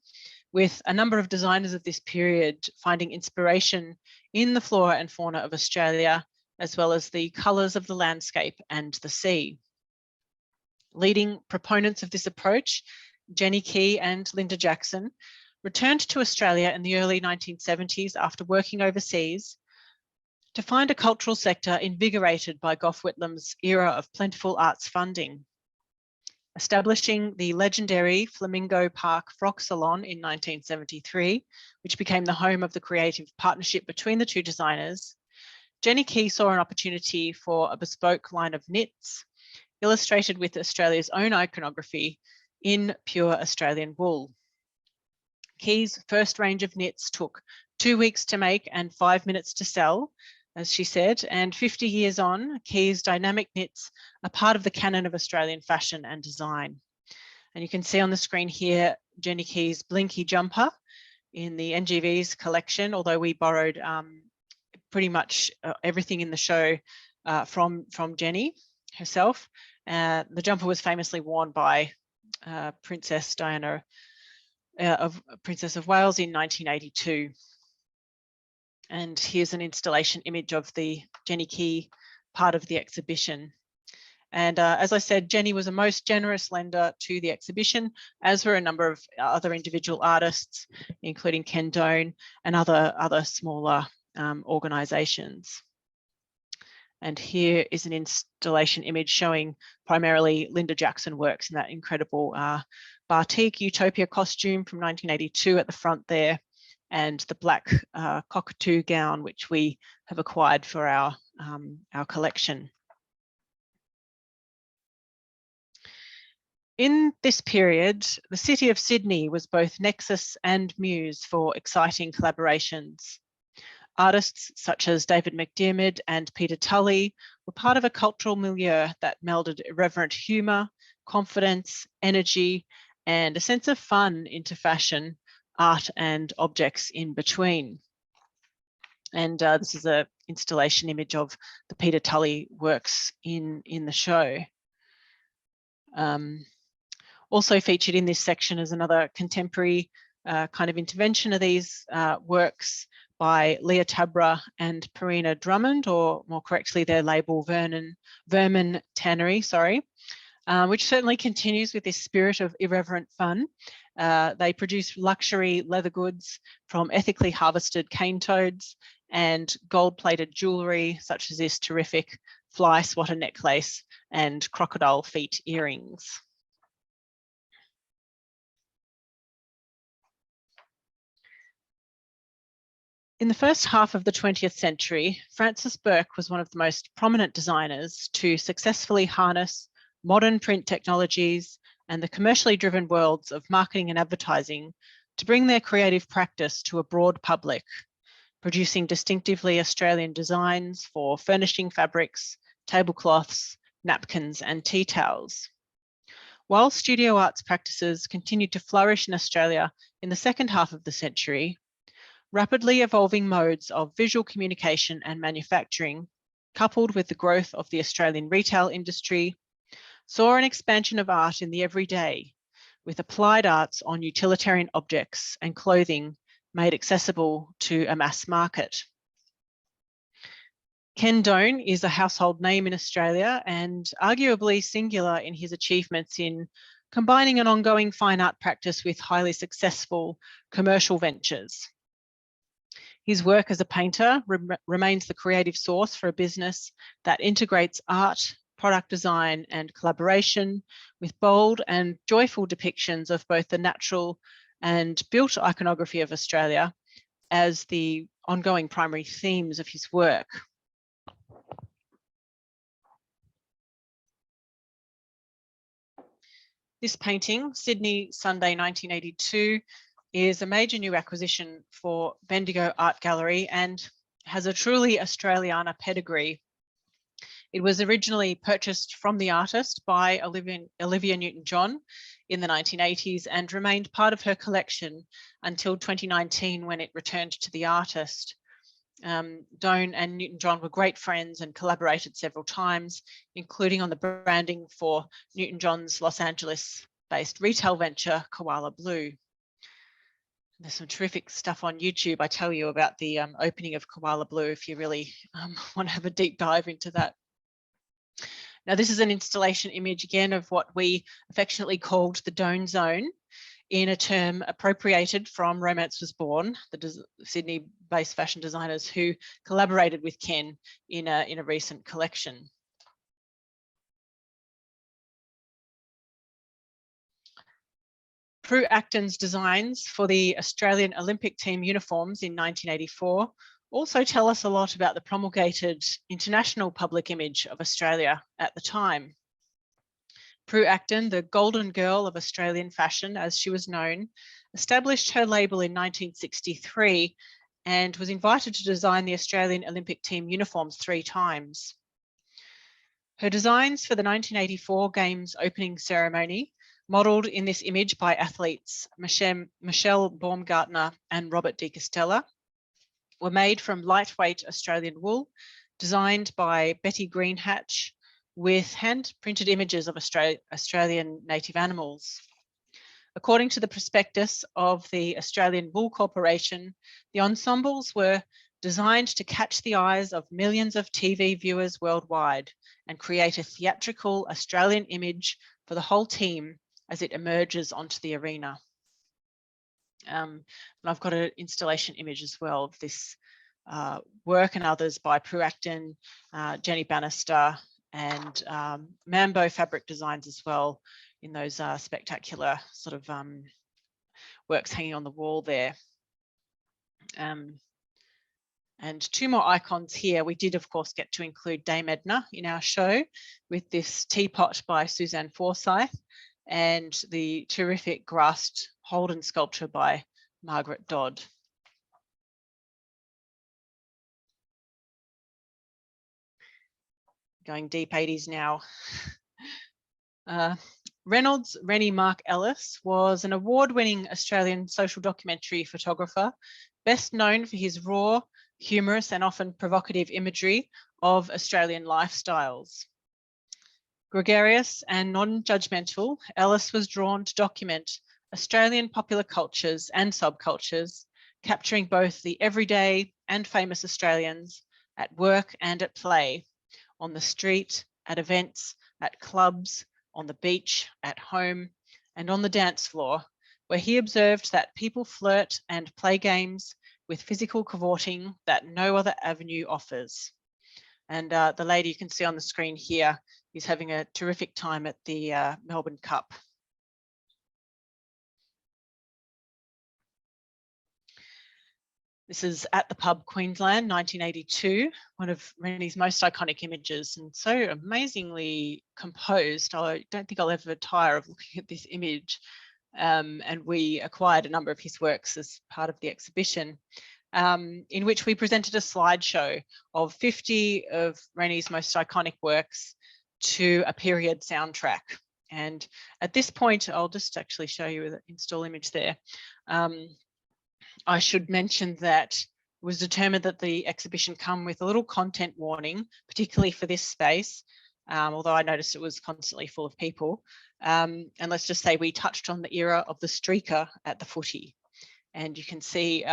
with a number of designers of this period finding inspiration in the flora and fauna of Australia, as well as the colours of the landscape and the sea. Leading proponents of this approach, Jenny Key and Linda Jackson, returned to Australia in the early 1970s after working overseas to find a cultural sector invigorated by Gough Whitlam's era of plentiful arts funding. Establishing the legendary Flamingo Park Frock Salon in 1973, which became the home of the creative partnership between the two designers, Jenny Key saw an opportunity for a bespoke line of knits, illustrated with Australia's own iconography in pure Australian wool. Key's first range of knits took 2 weeks to make and 5 minutes to sell, as she said, and 50 years on, Key's dynamic knits are part of the canon of Australian fashion and design. And you can see on the screen here, Jenny Key's Blinky jumper in the NGV's collection, although we borrowed pretty much everything in the show from Jenny herself. The jumper was famously worn by Princess Diana, Princess of Wales in 1982. And here's an installation image of the Jenny Key part of the exhibition. And as I said, Jenny was a most generous lender to the exhibition, as were a number of other individual artists, including Ken Doan and other smaller organisations. And here is an installation image showing primarily Linda Jackson works in that incredible batik Utopia costume from 1982 at the front there, and the black cockatoo gown, which we have acquired for our collection. In this period, the city of Sydney was both nexus and muse for exciting collaborations. Artists such as David McDiarmid and Peter Tully were part of a cultural milieu that melded irreverent humour, confidence, energy, and a sense of fun into fashion, art and objects in between. And this is an installation image of the Peter Tully works in the show. Also featured in this section is another contemporary kind of intervention of these works by Leah Tabra and Perina Drummond, or more correctly their label Vermin Tannery, which certainly continues with this spirit of irreverent fun. They produce luxury leather goods from ethically harvested cane toads and gold-plated jewellery such as this terrific fly swatter necklace and crocodile feet earrings. In the first half of the 20th century, Frances Burke was one of the most prominent designers to successfully harness modern print technologies and the commercially driven worlds of marketing and advertising to bring their creative practice to a broad public, producing distinctively Australian designs for furnishing fabrics, tablecloths, napkins, and tea towels. While studio arts practices continued to flourish in Australia in the second half of the century, rapidly evolving modes of visual communication and manufacturing, coupled with the growth of the Australian retail industry, saw an expansion of art in the everyday, with applied arts on utilitarian objects and clothing made accessible to a mass market. Ken Doan is a household name in Australia and arguably singular in his achievements in combining an ongoing fine art practice with highly successful commercial ventures. His work as a painter remains the creative source for a business that integrates art, product design and collaboration, with bold and joyful depictions of both the natural and built iconography of Australia as the ongoing primary themes of his work. This painting, Sydney, Sunday 1982, is a major new acquisition for Bendigo Art Gallery and has a truly Australiana pedigree. It was originally purchased from the artist by Olivia Newton-John in the 1980s and remained part of her collection until 2019 when it returned to the artist. Doan and Newton-John were great friends and collaborated several times, including on the branding for Newton-John's Los Angeles-based retail venture, Koala Blue. There's some terrific stuff on YouTube, I tell you, about the opening of Koala Blue if you really want to have a deep dive into that. Now, this is an installation image again of what we affectionately called the Doan Zone, in a term appropriated from Romance Was Born, the Sydney-based fashion designers who collaborated with Ken in a recent collection. Prue Acton's designs for the Australian Olympic team uniforms in 1984 also tell us a lot about the promulgated international public image of Australia at the time. Prue Acton, the golden girl of Australian fashion, as she was known, established her label in 1963 and was invited to design the Australian Olympic team uniforms 3 times. Her designs for the 1984 Games opening ceremony, modelled in this image by athletes Michelle Baumgartner and Robert De Castella, were made from lightweight Australian wool, designed by Betty Greenhatch, with hand-printed images of Australian native animals. According to the prospectus of the Australian Wool Corporation, the ensembles were designed to catch the eyes of millions of TV viewers worldwide and create a theatrical Australian image for the whole team as it emerges onto the arena. And I've got an installation image as well of this work and others by Prue Acton, Jenny Bannister, and Mambo Fabric Designs as well, in those spectacular sort of works hanging on the wall there. And 2 more icons here. We did, of course, get to include Dame Edna in our show with this teapot by Suzanne Forsyth and the terrific grassed Holden sculpture by Margaret Dodd. Going deep 80s now. Reynolds Rennie Mark Ellis was an award-winning Australian social documentary photographer, best known for his raw, humorous and often provocative imagery of Australian lifestyles. Gregarious and non-judgmental, Ellis was drawn to document Australian popular cultures and subcultures, capturing both the everyday and famous Australians at work and at play, on the street, at events, at clubs, on the beach, at home, and on the dance floor, where he observed that people flirt and play games with physical cavorting that no other avenue offers. And the lady you can see on the screen here is having a terrific time at the Melbourne Cup. This is at the Pub, Queensland, 1982, one of Rennie's most iconic images, and so amazingly composed. I don't think I'll ever tire of looking at this image. And we acquired a number of his works as part of the exhibition, in which we presented a slideshow of 50 of Rennie's most iconic works to a period soundtrack. And at this point, I'll just actually show you the install image there. I should mention that it was determined that the exhibition come with a little content warning, particularly for this space, although I noticed it was constantly full of people. And let's just say we touched on the era of the streaker at the footy. And you can see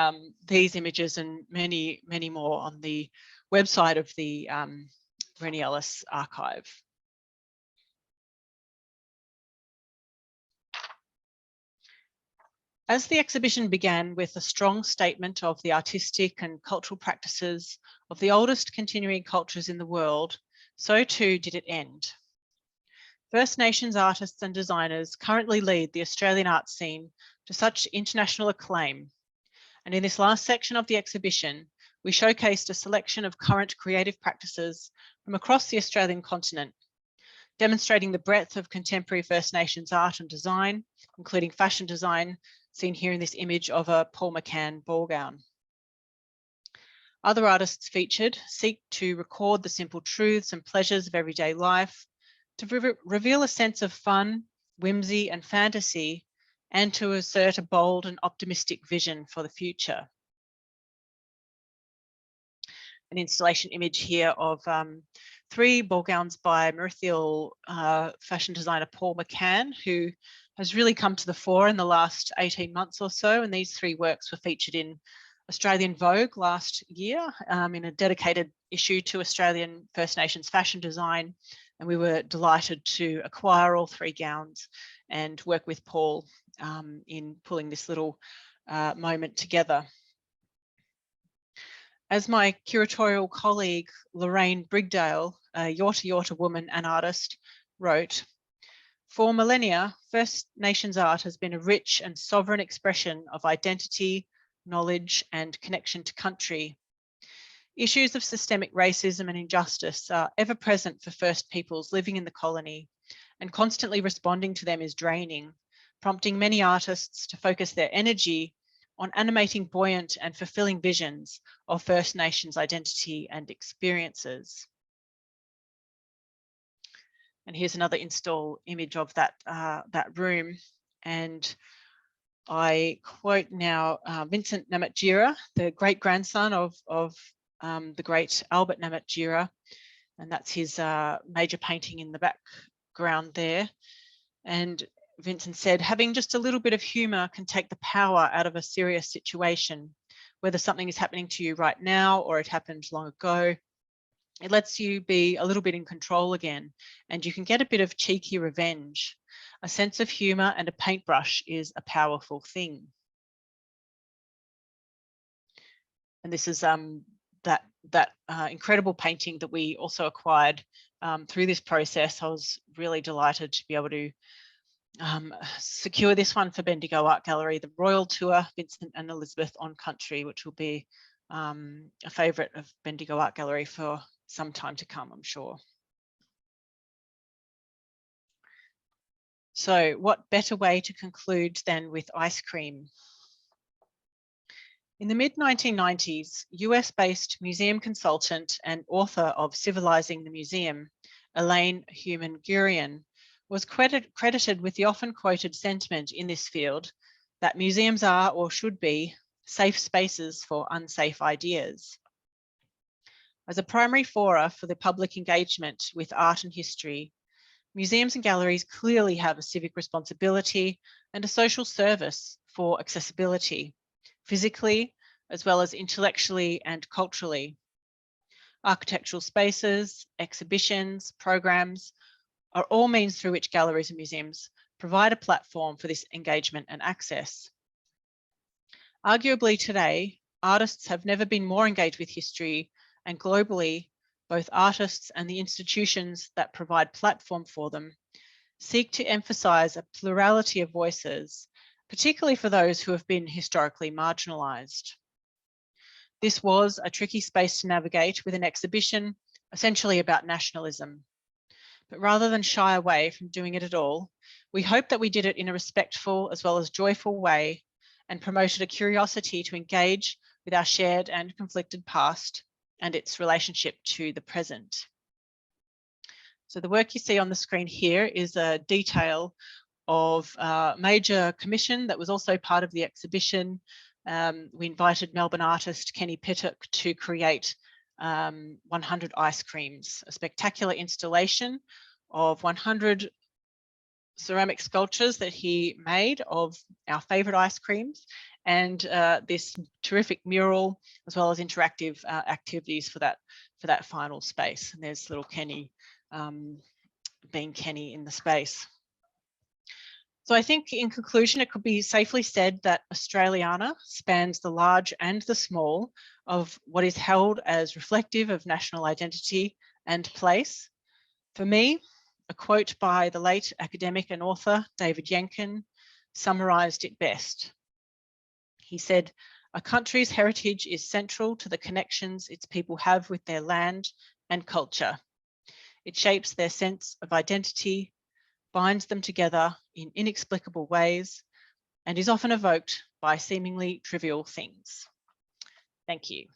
these images and many, many more on the website of the Rennie Ellis archive. As the exhibition began with a strong statement of the artistic and cultural practices of the oldest continuing cultures in the world, so too did it end. First Nations artists and designers currently lead the Australian art scene to such international acclaim. And in this last section of the exhibition, we showcased a selection of current creative practices from across the Australian continent, demonstrating the breadth of contemporary First Nations art and design, including fashion design, seen here in this image of a Paul McCann ball gown. Other artists featured seek to record the simple truths and pleasures of everyday life, to reveal a sense of fun, whimsy, and fantasy, and to assert a bold and optimistic vision for the future. An installation image here of 3 ball gowns by Merithiel fashion designer Paul McCann, who has really come to the fore in the last 18 months or so. And these 3 works were featured in Australian Vogue last year in a dedicated issue to Australian First Nations fashion design. And we were delighted to acquire all 3 gowns and work with Paul in pulling this little moment together. As my curatorial colleague, Lorraine Brigdale, a Yorta Yorta woman and artist, wrote, "For millennia, First Nations art has been a rich and sovereign expression of identity, knowledge, and connection to country. Issues of systemic racism and injustice are ever present for First Peoples living in the colony, and constantly responding to them is draining, prompting many artists to focus their energy on animating buoyant and fulfilling visions of First Nations identity and experiences." And here's another install image of that, that room. And I quote now Vincent Namatjira, the great-grandson of the great Albert Namatjira, and that's his major painting in the background there. And Vincent said, "Having just a little bit of humour can take the power out of a serious situation, whether something is happening to you right now or it happened long ago. It lets you be a little bit in control again, and you can get a bit of cheeky revenge. A sense of humour and a paintbrush is a powerful thing." And this is that incredible painting that we also acquired through this process. I was really delighted to be able to secure this one for Bendigo Art Gallery, the Royal Tour, Vincent and Elizabeth on Country, which will be a favourite of Bendigo Art Gallery for some time to come, I'm sure. So what better way to conclude than with ice cream? In the mid-1990s, US-based museum consultant and author of Civilizing the Museum, Elaine Human-Gurian, was credited with the often quoted sentiment in this field that museums are, or should be, safe spaces for unsafe ideas. As a primary fora for the public engagement with art and history, museums and galleries clearly have a civic responsibility and a social service for accessibility, physically as well as intellectually and culturally. Architectural spaces, exhibitions, programs are all means through which galleries and museums provide a platform for this engagement and access. Arguably today, artists have never been more engaged with history, and globally, both artists and the institutions that provide platform for them seek to emphasize a plurality of voices, particularly for those who have been historically marginalized. This was a tricky space to navigate with an exhibition essentially about nationalism. But rather than shy away from doing it at all, we hope that we did it in a respectful as well as joyful way and promoted a curiosity to engage with our shared and conflicted past and its relationship to the present. So the work you see on the screen here is a detail of a major commission that was also part of the exhibition. We invited Melbourne artist Kenny Pittock to create 100 ice creams, a spectacular installation of 100 ceramic sculptures that he made of our favourite ice creams, and this terrific mural, as well as interactive activities for that final space. And there's little Kenny being Kenny in the space. So I think in conclusion, it could be safely said that Australiana spans the large and the small of what is held as reflective of national identity and place. For me, a quote by the late academic and author David Yenkin summarised it best. He said, "A country's heritage is central to the connections its people have with their land and culture. It shapes their sense of identity, binds them together in inexplicable ways, and is often evoked by seemingly trivial things." Thank you.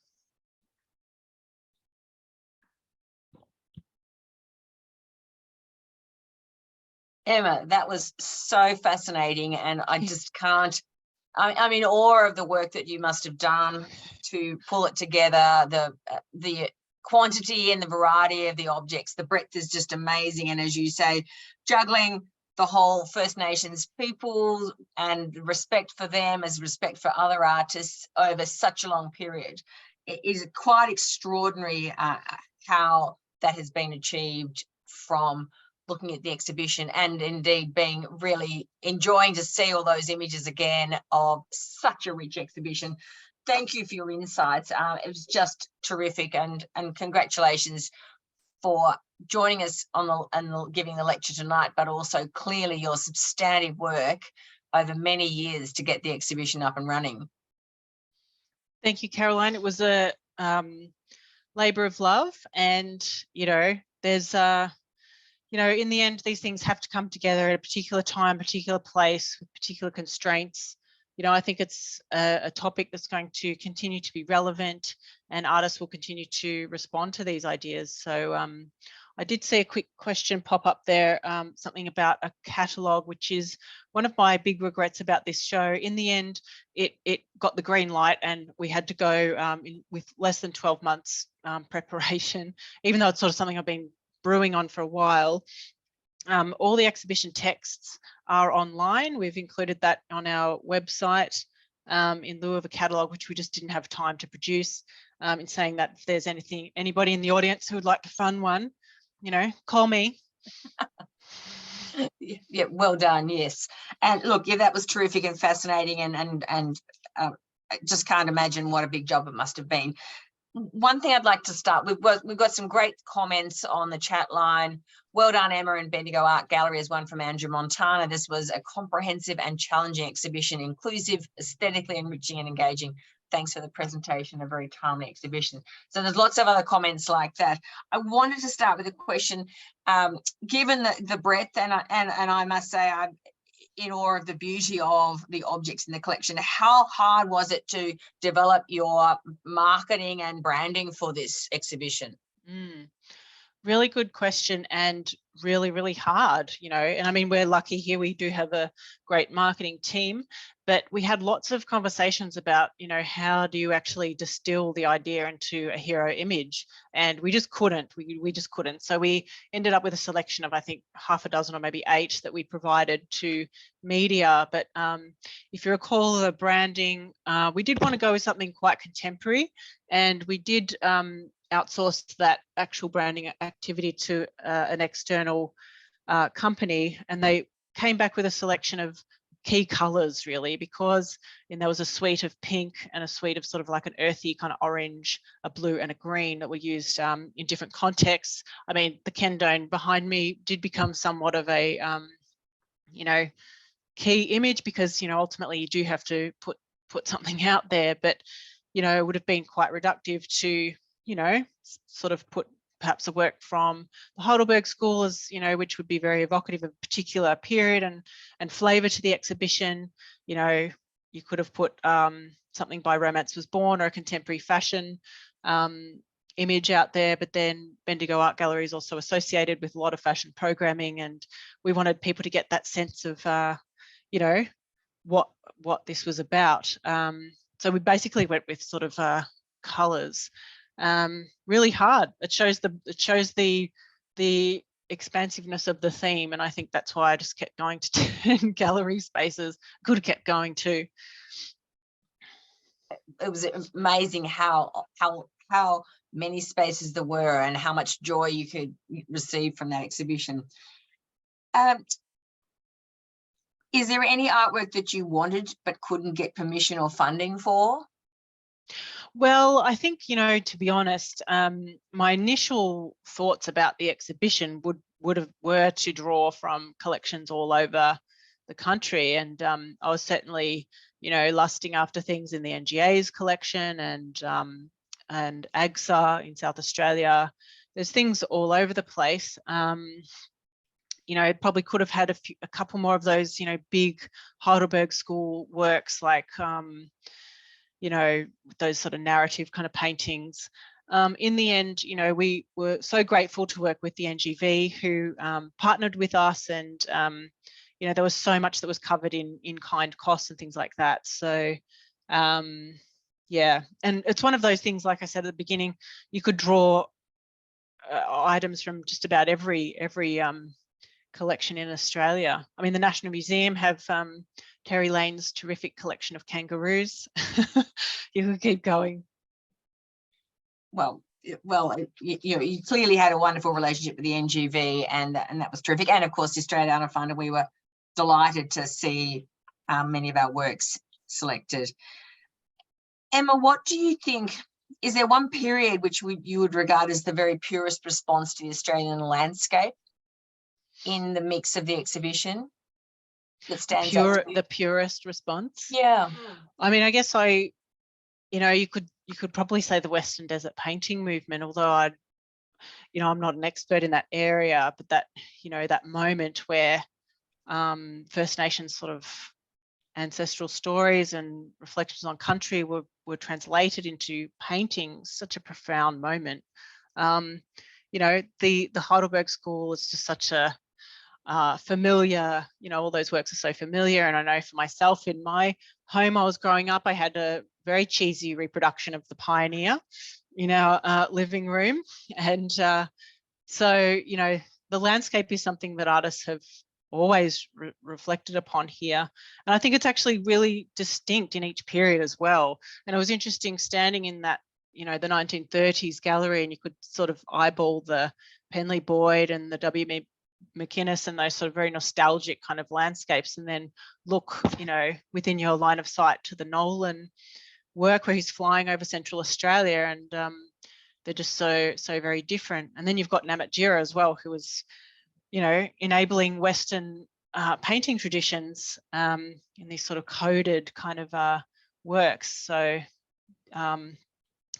Emma, that was so fascinating, and I just can't, I'm in awe of the work that you must have done to pull it together. The quantity and the variety of the objects, the breadth is just amazing. And as you say, juggling the whole First Nations people and respect for them as respect for other artists over such a long period, it is quite extraordinary how that has been achieved from looking at the exhibition, and indeed being really enjoying to see all those images again of such a rich exhibition. Thank you for your insights. It was just terrific, and congratulations for joining us on and giving the lecture tonight, but also clearly your substantive work over many years to get the exhibition up and running. Thank you, Caroline. It was a labour of love, and there's in the end, these things have to come together at a particular time, particular place, with particular constraints. I think it's a topic that's going to continue to be relevant, and artists will continue to respond to these ideas. So I did see a quick question pop up there, something about a catalogue, which is one of my big regrets about this show. In the end, it got the green light, and we had to go with less than 12 months preparation, even though it's sort of something I've been brewing on for a while. All the exhibition texts are online. We've included that on our website in lieu of a catalogue, which we just didn't have time to produce. In saying that, if there's anybody in the audience who would like to fund one, call me. Yeah, well done. Yes, and look, yeah, that was terrific and fascinating, and I just can't imagine what a big job it must have been. One thing I'd like to start with, we've got some great comments on the chat line. Well done, Emma, and Bendigo Art Gallery is one from Andrew Montana. This was a comprehensive and challenging exhibition, inclusive, aesthetically enriching and engaging. Thanks for the presentation, a very timely exhibition. So there's lots of other comments like that. I wanted to start with a question, given the breadth, and I must say I'm in awe of the beauty of the objects in the collection. How hard was it to develop your marketing and branding for this exhibition? Really good question, and really, really hard, and I mean, we're lucky here. We do have a great marketing team, but we had lots of conversations about, how do you actually distill the idea into a hero image? And we just couldn't, we just couldn't. So we ended up with a selection of, I think, half a dozen or maybe 8 that we provided to media. But if you recall the branding, we did want to go with something quite contemporary, and we did outsourced that actual branding activity to an external company, and they came back with a selection of key colors, really, because there was a suite of pink and a suite of sort of like an earthy kind of orange, a blue and a green that were used in different contexts. I mean, the Kendone behind me did become somewhat of a key image, because ultimately you do have to put something out there, but it would have been quite reductive to sort of put perhaps a work from the Heidelberg School, as which would be very evocative of a particular period and flavour to the exhibition. You could have put something by Romance Was Born or a contemporary fashion image out there, but then Bendigo Art Gallery is also associated with a lot of fashion programming, and we wanted people to get that sense of what this was about. So we basically went with sort of colours. Really hard. It shows the expansiveness of the theme, and I think that's why I just kept going to 10 gallery spaces. Could have kept going too. It was amazing how many spaces there were and how much joy you could receive from that exhibition. Is there any artwork that you wanted but couldn't get permission or funding for? Well, I think, you know, to be honest, my initial thoughts about the exhibition were to draw from collections all over the country, and I was certainly, you know, lusting after things in the NGA's collection and AGSA in South Australia. There's things all over the place. You know, it probably could have had a couple more of those, you know, big Heidelberg School works like you know, those sort of narrative kind of paintings. In the end, you know, we were so grateful to work with the NGV who partnered with us, and you know, there was so much that was covered in kind costs and things like that. So yeah, and it's one of those things, like I said at the beginning, you could draw items from just about every collection in Australia. I mean, the National Museum have Terry Lane's terrific collection of kangaroos. You could keep going. Well, you know, you clearly had a wonderful relationship with the NGV, and that was terrific. And of course, the Australiana Fund, and we were delighted to see many of our works selected. Emma, what do you think? Is there one period which you would regard as the very purest response to the Australian landscape in the mix of the exhibition that stands out? The purest response? Yeah. I mean, I guess you know, you could probably say the Western Desert painting movement, although you know, I'm not an expert in that area, but that, you know, that moment where First Nations sort of ancestral stories and reflections on country were translated into paintings, such a profound moment. You know, the Heidelberg School is just such a familiar, you know, all those works are so familiar. And I know for myself, in my home I was growing up, I had a very cheesy reproduction of the Pioneer in our living room. And so, you know, the landscape is something that artists have always reflected upon here. And I think it's actually really distinct in each period as well. And it was interesting standing in that, you know, the 1930s gallery, and you could sort of eyeball the Penley Boyd and the W. McInnes and those sort of very nostalgic kind of landscapes, and then look, you know, within your line of sight to the Nolan work where he's flying over Central Australia, and they're just so very different. And then you've got Namatjira as well, who was, you know, enabling Western painting traditions in these sort of coded kind of works. So it'd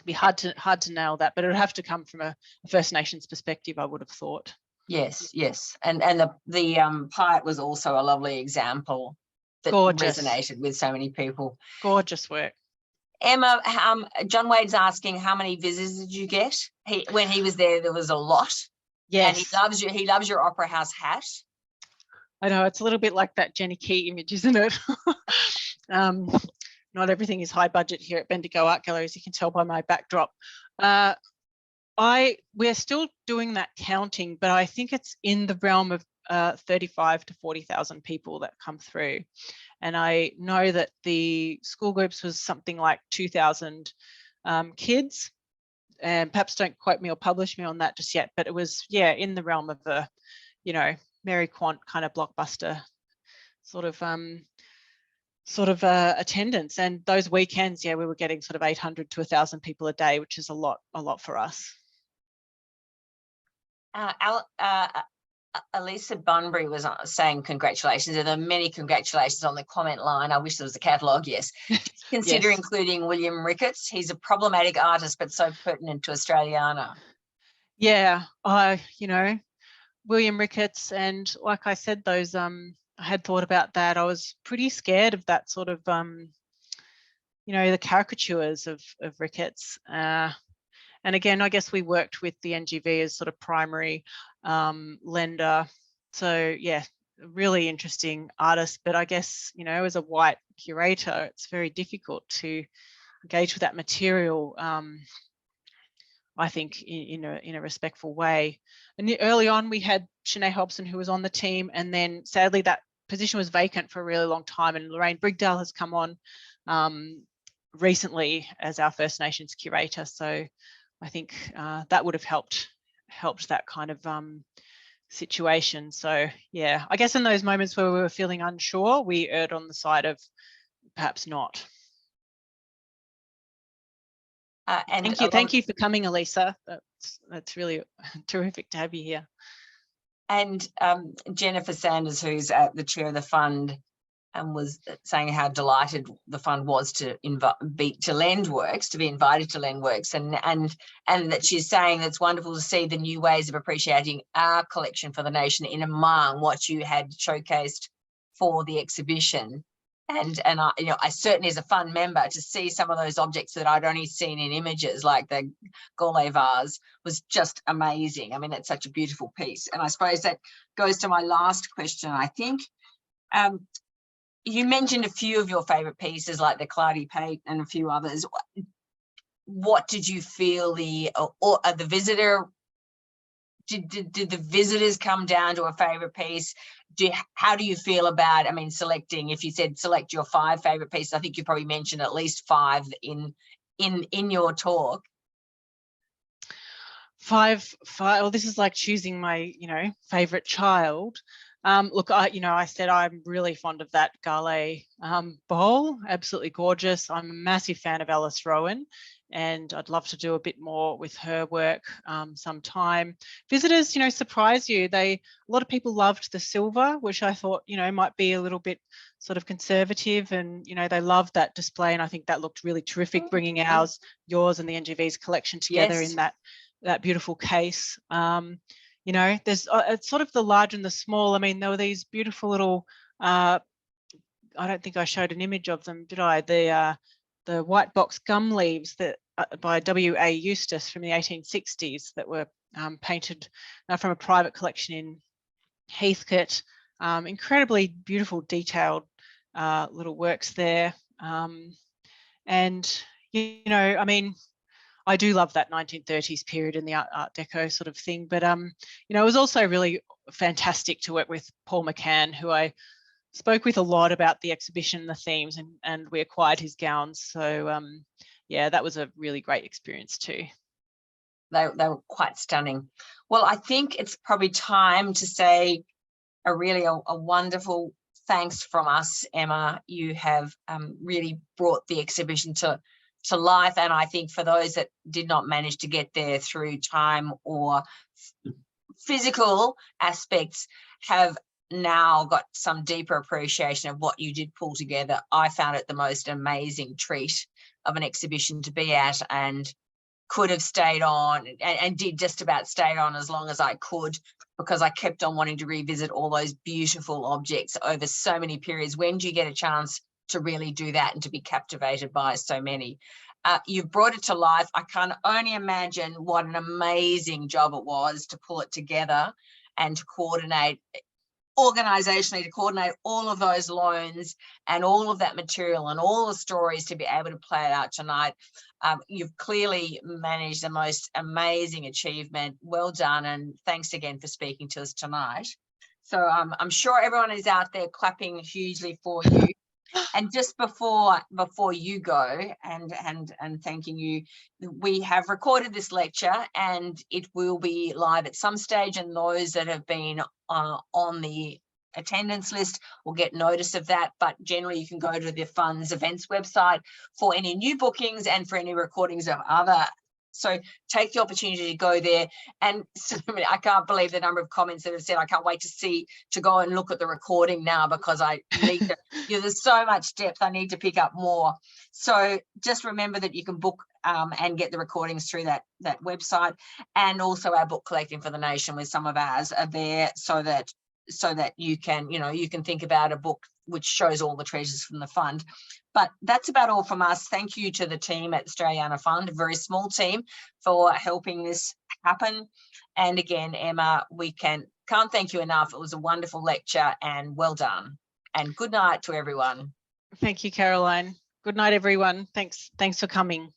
be hard to nail that, but it would have to come from a First Nations perspective, I would have thought. Yes, and the Piet was also a lovely example that Gorgeous. Resonated with so many people. Gorgeous work. Emma, John Wade's asking, how many visitors did you get? When he was there was a lot. Yes. And he loves your opera house hat. I know, it's a little bit like that Jenny Key image, isn't it? Not everything is high budget here at Bendigo Art Gallery, as you can tell by my backdrop. We're still doing that counting, but I think it's in the realm of 35 to 40,000 people that come through. And I know that the school groups was something like 2,000 kids, and perhaps don't quote me or publish me on that just yet, but it was, yeah, in the realm of a, you know, Mary Quant kind of blockbuster sort of attendance. And those weekends, yeah, we were getting sort of 800 to 1,000 people a day, which is a lot for us. Elisa Bunbury was saying congratulations, and there are many congratulations on the comment line. I wish there was a catalogue. Yes. Consider Yes. including William Ricketts. He's a problematic artist, but so pertinent to Australiana. Yeah, you know, William Ricketts, and like I said, those I had thought about that. I was pretty scared of that sort of you know, the caricatures of Ricketts. And again, I guess we worked with the NGV as sort of primary lender. So yeah, really interesting artist. But I guess, you know, as a white curator, it's very difficult to engage with that material, I think, in a respectful way. And early on, we had Sinead Hobson, who was on the team, and then sadly that position was vacant for a really long time. And Lorraine Brigdale has come on recently as our First Nations curator. So I think that would have helped that kind of situation. So yeah, I guess in those moments where we were feeling unsure, we erred on the side of perhaps not. And Thank you for coming, Elisa. That's really terrific to have you here. And Jennifer Sanders, who's the chair of the fund, was saying how delighted the fund was to be invited to lend works, and that she's saying it's wonderful to see the new ways of appreciating our collection for the nation in among what you had showcased for the exhibition. And I, I certainly, as a fund member, to see some of those objects that I'd only seen in images, like the Gaulle vase, was just amazing. I mean, it's such a beautiful piece. And I suppose that goes to my last question, I think. You mentioned a few of your favourite pieces, like the Clardy Pate and a few others. What did you feel the visitor? Did the visitors come down to a favourite piece? How do you feel about, I mean, selecting? If you said select your 5 favourite pieces, I think you probably mentioned at least 5 in your talk. Five. Well, this is like choosing my, favourite child. Look, I said I'm really fond of that Gaulle bowl. Absolutely gorgeous. I'm a massive fan of Alice Rowan, and I'd love to do a bit more with her work sometime. Visitors, surprise you. A lot of people loved the silver, which I thought, might be a little bit sort of conservative, and they loved that display, and I think that looked really terrific, bringing yours and the NGV's collection together in that beautiful case. There's it's sort of the large and the small. I mean, there were these beautiful little, I don't think I showed an image of them, did I? The white box gum leaves that by W.A. Eustace from the 1860s that were painted from a private collection in Heathcote. Incredibly beautiful, detailed little works there. And, I mean, I do love that 1930s period and the Art Deco sort of thing. But, it was also really fantastic to work with Paul McCann, who I spoke with a lot about the exhibition, the themes, and we acquired his gowns. So, yeah, that was a really great experience too. They were quite stunning. Well, I think it's probably time to say a wonderful thanks from us, Emma. You have really brought the exhibition to life, and I think for those that did not manage to get there through time or physical aspects, have now got some deeper appreciation of what you did pull together. I found it the most amazing treat of an exhibition to be at, and could have stayed on and did just about stay on as long as I could, because I kept on wanting to revisit all those beautiful objects over so many periods. When do you get a chance to really do that and to be captivated by so many? You've brought it to life. I can only imagine what an amazing job it was to pull it together and to coordinate organisationally, to coordinate all of those loans and all of that material and all the stories to be able to play it out tonight. You've clearly managed the most amazing achievement. Well done, and thanks again for speaking to us tonight. So I'm sure everyone is out there clapping hugely for you. And just before you go and thanking you, we have recorded this lecture and it will be live at some stage, and those that have been on the attendance list will get notice of that. But generally you can go to the fund's events website for any new bookings and for any recordings of other. So take the opportunity to go there. And so, I can't believe the number of comments that have said, I can't wait to go and look at the recording now, because I need to, there's so much depth, I need to pick up more. So just remember that you can book and get the recordings through that website, and also our book Collecting for the Nation, with some of ours are there, so that you can, you can think about a book which shows all the treasures from the fund. But that's about all from us. Thank you to the team at Australiana Fund, a very small team, for helping this happen. And again, Emma, we can't thank you enough. It was a wonderful lecture, and well done. And good night to everyone. Thank you, Caroline. Good night, everyone. Thanks for coming.